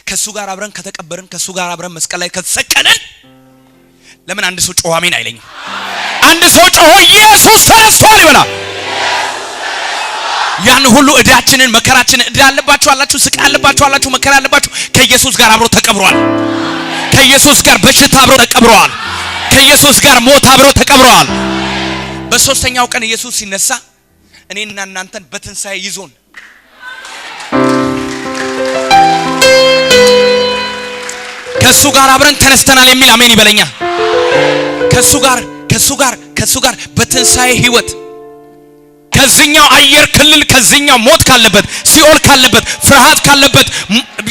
ከሱ ጋር አብረን ከተቀበርን፣ ከሱ ጋር አብረን መስቀል ላይ ከተሰቀለን ለምን አንድ ሰው ጮኸ አሜን አይለኝም? አንድ ሰው ጮኸ ኢየሱስ ተነስቷል ይበላል። ያን ሁሉ እዳችንን መከራችንን እዳ አለባችሁ አላችሁ፣ ስቃይ አለባችሁ አላችሁ፣ መከራ አለባችሁ፣ ከኢየሱስ ጋር አብሮ ተቀብሯል። ከኢየሱስ ጋር በሽታ አብሮ ተቀብሯል። ከኢየሱስ ጋር ሞት አብሮ ተቀብሯል። በሶስተኛው ቀን ኢየሱስ ሲነሳ እኔና እናንተን በትንሳኤ ይዞን ከሱ ጋር አብረን ተነስተናል የሚል አሜን ይበለኛ። ከሱ ጋር በትንሳኤ ህይወት ከዚህኛው አየር ክልል ከዚህኛው ሞት ካለበት፣ ሲኦል ካለበት፣ ፍርሃት ካለበት፣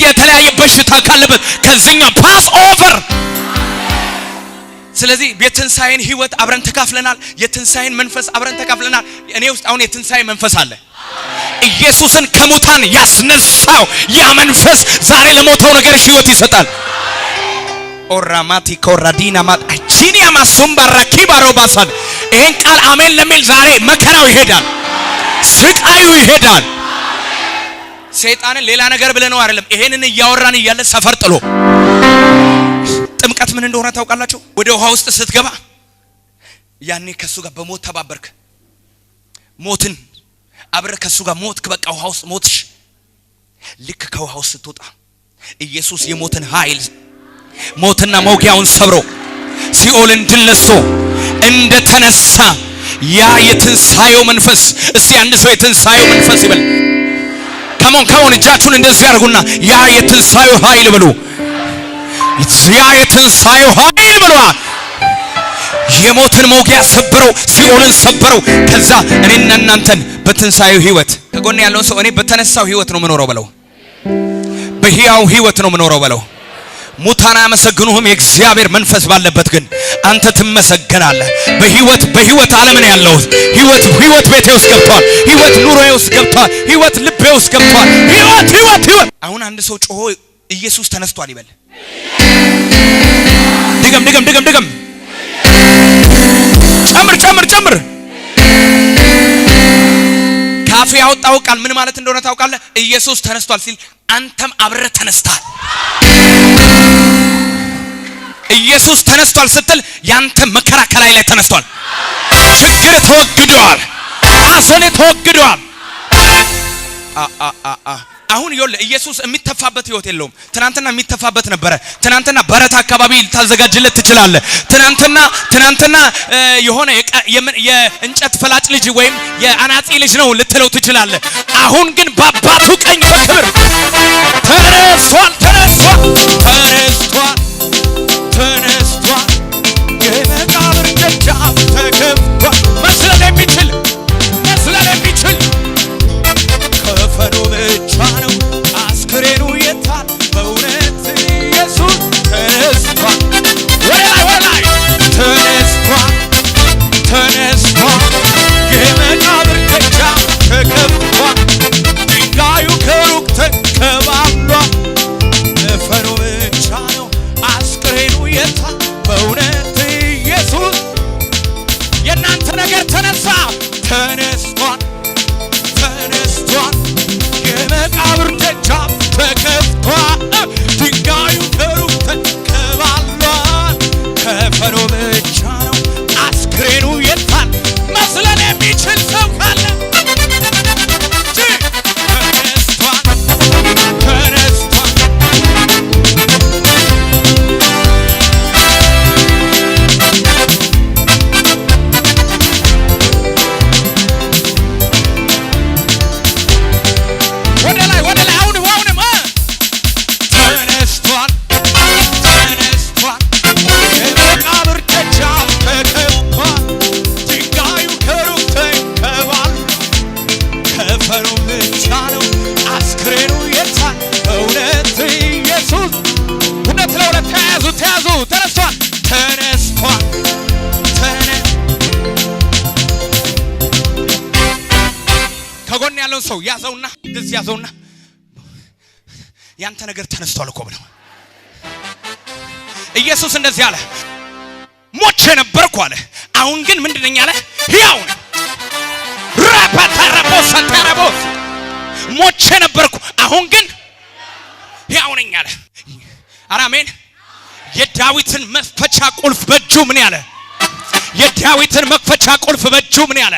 የተለያየ በሽታ ካለበት ከዚህኛው ፓስ ኦቨር። ስለዚህ የትንሳኤን ህይወት አብረን ተካፍለናል። የትንሳኤን መንፈስ አብረን ተካፍለናል። እኔ ውስጥ አሁን የትንሳኤ መንፈስ አለ። ኢየሱስን ከሙታን ያስነሳው ያ መንፈስ ዛሬ ለሞተው ነገርሽ ህይወት ይሰጣል። ኦራማቲ ኮራዲና ማጣቺኒያ ማሱምባራ ኪባሮ ባሳድ ይሄን ቃል አሜን ለሚል ዛሬ መከራው ይሄዳል፣ ስቃዩ ይሄዳል። ሰይጣንን ሌላ ነገር ብለነው አይደለም፣ ይሄንን እያወራን እያለ ሰፈር ጥሎ ጥምቀት ምን እንደሆነ ታውቃላችሁ? ወደ ውሃ ውስጥ ስትገባ ያኔ ከሱ ጋር በሞት ተባበርክ። ሞትን አብረ ከሱ ጋር ሞትክ። በቃ ውሃ ውስጥ ሞትሽ። ልክ ከውሃ ውስጥ ስትወጣ ኢየሱስ የሞትን ኃይል ሞትና መውጊያውን ሰብሮ ሲኦልን ድል ነስቶ እንደ ተነሳ ያ የትንሳኤው መንፈስ፣ እስቲ አንድ ሰው የትንሳኤው መንፈስ ይበል። ከሞን እጃችሁን እንደዚህ ያርጉና ያ የትንሳኤው ኃይል ብሉ። ያ የትንሳኤው ኃይል ብሉ። የሞትን መውጊያ ሰበረው፣ ሲኦልን ሰበረው። ከዛ እኔና እናንተን በትንሳኤው ህይወት ከጎን ያለው ሰው እኔ በተነሳው ህይወት ነው የምኖረው በለው። በሕያው ህይወት ነው የምኖረው በለው። ሙታን አያመሰግኑህም። የእግዚአብሔር መንፈስ ባለበት ግን አንተ ትመሰገናለህ። በህይወት ዓለም ነው ያለሁት። ህይወት ቤቴ ውስጥ ገብቷል። ህይወት ኑሮዬ ውስጥ ገብቷል። ህይወት ልቤ ውስጥ ገብቷል። ህይወት አሁን አንድ ሰው ጮሆ ኢየሱስ ተነስቷል ይበል። ድገም ጨምር ካፌ ያወጣው ቃል ምን ማለት እንደሆነ ታውቃለህ? ኢየሱስ ተነስቷል ሲል አንተም አብረህ ተነስታል። ኢየሱስ ተነስቷል ስትል ያንተ መከራ ከላይ ላይ ተነስቷል። ችግር ተወግዷል። ሐዘን ተወግዷል። አሁን ይኸውልህ ኢየሱስ የሚተፋበት ህይወት የለውም። ትናንትና የሚተፋበት ነበረ። ትናንትና በረት አካባቢ ልታዘጋጅለት ትችላለህ። ትናንትና የሆነ የእንጨት ፈላጭ ልጅ ወይም የአናጺ ልጅ ነው ልትለው ትችላለህ። አሁን ግን በአባቱ ቀኝ በክብር ተነስቷል። የመቃብር ደጃፍ ተከፍቷል። መስለን የሚችል ከፈኑ ብቻ ነው አስክሬኑ የታል? በእውነት ኢየሱስ ተነስቷል። ወደ ላይ ተነስቷል። የመቃብር ደጃፍ ተከፍቷል። ድንጋዩ ከሩቅ ተንከባሏል። ከፈኑ ብቻ ነው አስክሬኑ የታል? በእውነት ኢየሱስ የእናንተ ነገር ተነስቷል። የመቃብር ደጃፍ ተከፍቷል። ድንጋዩ ከሩቅ ተንከባሏል። ከፈኑ ብቻ ነው አስክሬኑ የታል? መስለን የሚችል ሰው ካለ ከጎን ያለውን ሰው ያዘውና እንደዚህ ያዘውና ያንተ ነገር ተነስቷል እኮ ብለው ኢየሱስ እንደዚህ አለ። ሞቼ ነበርኩ አለ፣ አሁን ግን ምንድነኝ አለ? ሕያው ነኝ። ተረቦስ ሞቼ ነበርኩ፣ አሁን ግን ሕያው ነኝ አለ። አሜን። የዳዊትን መክፈቻ ቁልፍ በእጁ ምን ያለ? የዳዊትን መክፈቻ ቁልፍ በእጁ ምን ያለ?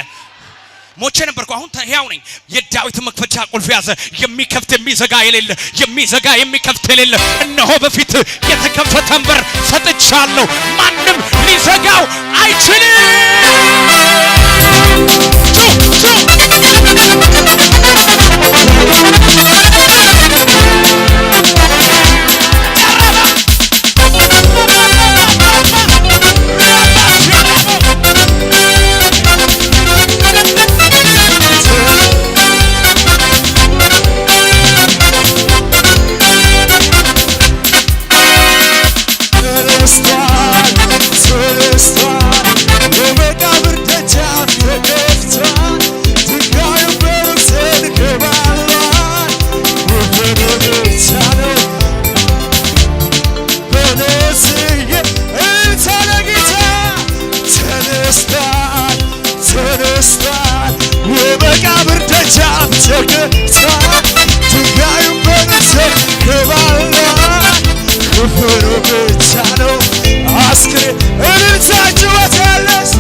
ሞቼ ነበርኩ አሁን ሕያው ነኝ። የዳዊትን መክፈቻ ቁልፍ ያዘ። የሚከፍት የሚዘጋ የሌለ፣ የሚዘጋ የሚከፍት የሌለ። እነሆ በፊት የተከፈተን በር ሰጥቻለሁ፣ ማንም ሊዘጋው አይችልም። የመቃብር ደጃፍ ተከፍቷል። ድንጋዩ ተንከባሏል። ከፈኑ ብቻ ነው አስክሬን እልልታ ጩኸት ያለስ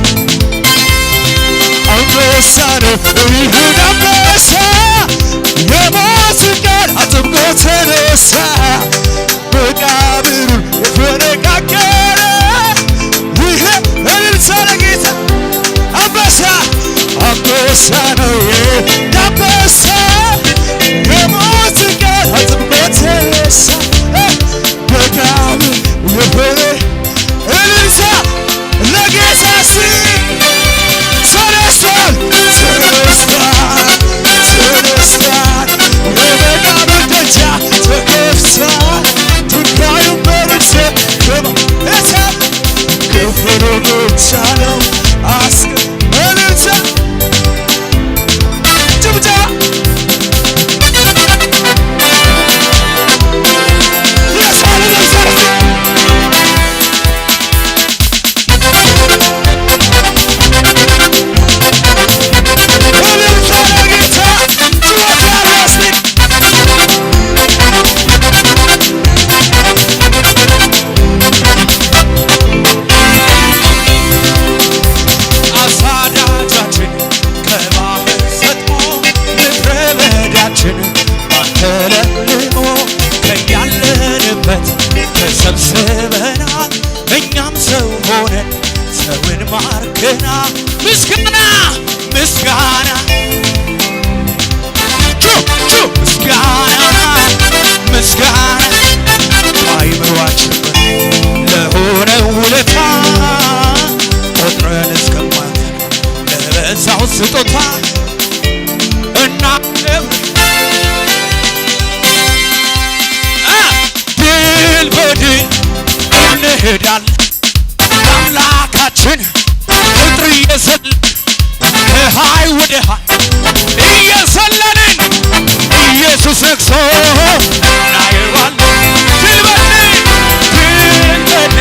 አንበሳ ነው ይሁን አንበሳ የሞትን ቃል አጥብቆ ተነሳ። መቃብሩን የፈነቃቀለ ይሄ እልልታ ለጌታ አንበሳ ነው አንበሳ የሞትን ቃል አጥብቆ ተነሳ። መቃብር የፈነ እልልታ ለጌታ ተነስቷል። የመቃብር ደጃፍ ተከፍቷል። ድንጋዩ ተለምልሞ ከያለንበት ተሰብስበናል እኛም ሰው ሆነን ሰውን ማርከና ምስጋና ምስጋና ምስጋና ምስጋና አይምሯችን ለሆነው ውለታ ቆጥረን እስከማንዘልቅ ለበዛው ስጦታ እናክብር ድል በድል እንሄዳለን አምላካችን ቁጥር እየዘለን ከሃይ ወደ ሃይ እየዘለልን ኢየሱስ ነግሶ እናየዋለን ድል በድል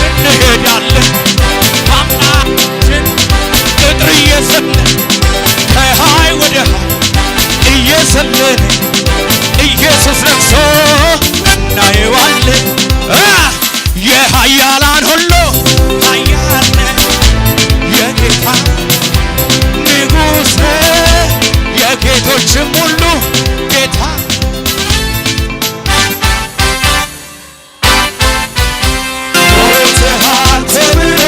እንሄዳለን አምላካችን ቁጥር እየዘለን ከሃይ ወደ ሃይ እየዘለን ኢየሱስ ነግሶ እናየዋለን የኃያላን ሁሉ ኃያል የጌታ ንጉሥ የጌቶችም ሁሉ ጌታ ሞተሃል ተብሎ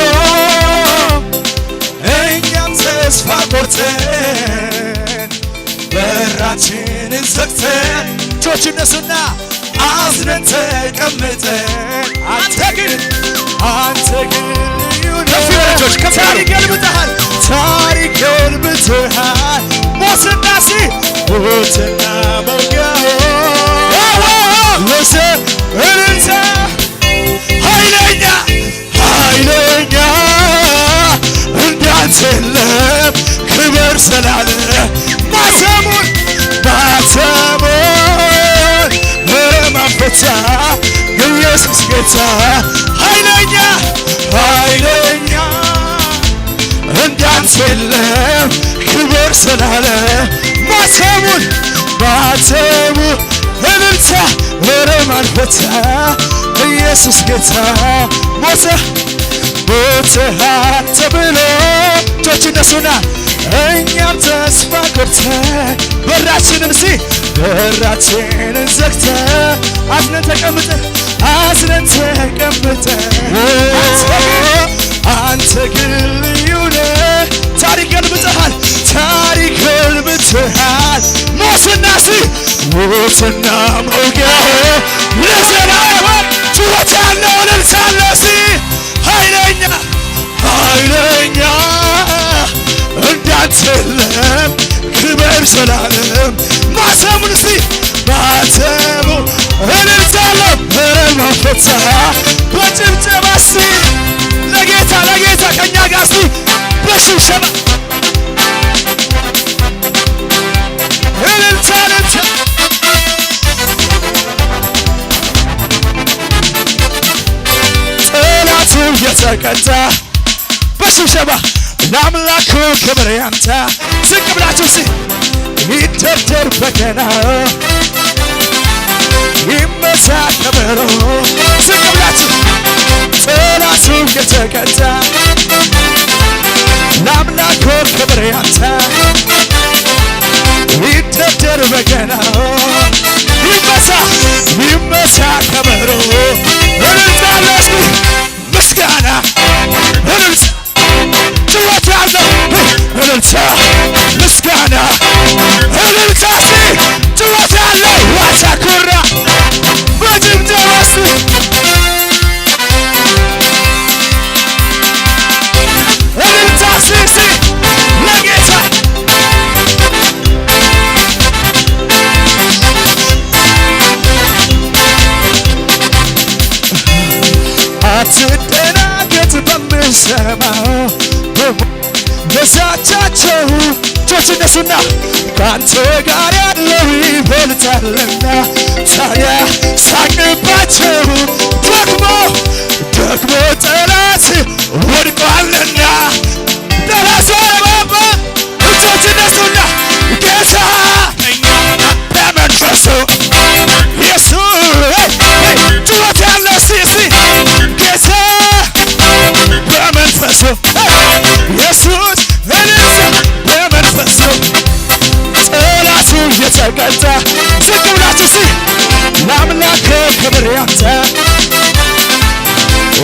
እኛም ተስፋ ቆርጠን በራችንን ዘግተን እጆች እነሱና አዝነን ተቀምጠን አንተ ግን ልዩ ነህ ታሪክ ገልብጠሃል ታሪክ ገልብጠሃል ሞትና መውጊያው ወሰን እልልታ ኃይለኛ እንዳንተ የለም ክብር ስላለ ማተሙን መፈታ ኢየሱስ ጌታ ኃይለኛ እንዳንተ የለም ክብር ስላለ ማተሙ እልልታ ወረማን ፈታ ኢየሱስ ጌታ ሞተሃል ተብሎ እጆች እነሱና እኛም ተስፋ ቆርጠን በራችንን ዘግተን አዝነን ተቀምጠን አንተ ግን ልዩ ነህ ታሪክ ገልብጠሃል ሞትና መውጊያው ለዘላለም ጩኸት ያለው እልልታ ኃይለኛ እንዳንተ የለም ክብር ዘላለም ማተሙን ማተሙ እልልታ መፈታ በጭብጨባ ለጌታ ከእኛ ጋር በሽብሸባ እልልታ ጠላቱ የተቀጣ በሽብሸባ ለአምላኩ ክብር ያምጣ ዝቅ ብላችሁ ይደርደር በገና ይመታ ከበሮ ዝቅ ብላችሁ ጠላቱ የተቀጣ ለአምላኩ ክብር ያምጣ ይደርደር በገና ይመታ ከበሮ እልልታ ምስጋና እልልታ ጩኸት ያለው እልልታ ምስጋና እልልታ ጩኸት ያለው ዋቻኩራ በጭብጨባ እልልታ ለጌታ አትደናገጥ በምሰማው በዛቻቸው እጆች እነሱና ከአንተ ጋር ያለው ይበልጣልና ታዲያ ሳቅባቸው ደግሞ ጠላት ወድቋልና ጠላት ባባ እጆች እነሱና ጌታ በመንፈሱ ኢየሱስ ጩኸት ያለው ጌታ በመንፈሱ ኢየሱስ እልልታ በመንፈሱ ጠላቱ የተቀጣ ዝቅ ክብር ያንተ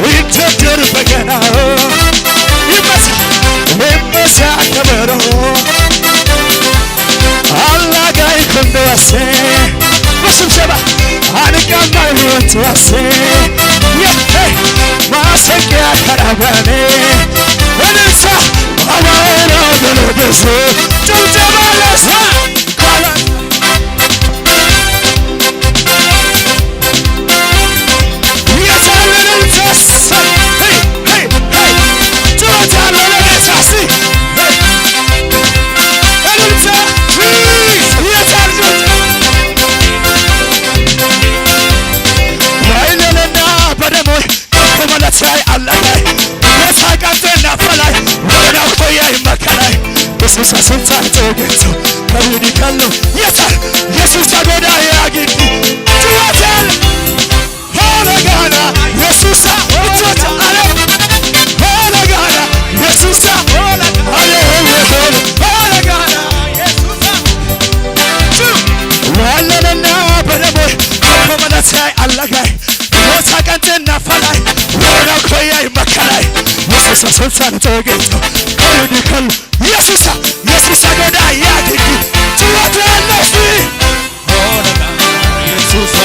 ይደደር በገና ይመሳ ከበሮ አላጋይ ኮንደያሴ በስብሰባ አንቀማይ ወንትያሴ ማሰቂያ ከራጋኔ ወንሳ አዋራ በለበሶ ጭብጨባለሳ ካላ የሳልንም ተሳ ጩኸታለ ለነሳሲ እልልታ የሳልጆት ኃይልና በደሞይ ከመለሳይ አላላይ የሳቃተና ፈላይ ወራው ቆያይ መከራይ በሱሳ ስልጣን ተገኝቶ ከሪዲካሎ የሳል የሱሳ ጎዳ ያግኝ ጩኸታለ ሆለጋና የሱሳ እጆች አለ ሆለጋና የሱሳ አለ ሆለጋና የሱሳ ዋለና በደሞይ ከመለሳይ አላጋይ የሳቃተና ፈላይ ወራው ቆያይ መከራይ በሱሳ ስልጣን ተገኝቶ ከሪዲካሎ የሱሳ ጎዳ ያግኝ ጩኸታለ ሆለጋና የሱሳ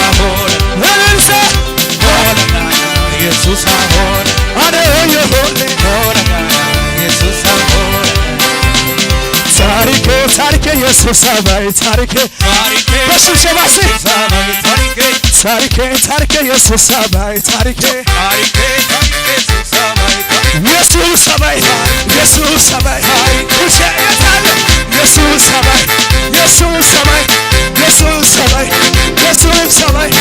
ወለንሳ ሆለጋና የሱሳ ሆለ አነ የሆለ ሆለጋና የሱሳ ሆለ ታሪኬ የሱሳ ባይ ታሪኬ በስብሰባሲ ታሪኬ የሱሳ ባይ ታሪኬ የሱሳ ባይ የሱሳ ባይ ውሸታለ የሱሳ ባይ የሱሳ ባይ የሱሳ ባይ የሱሳ ባይ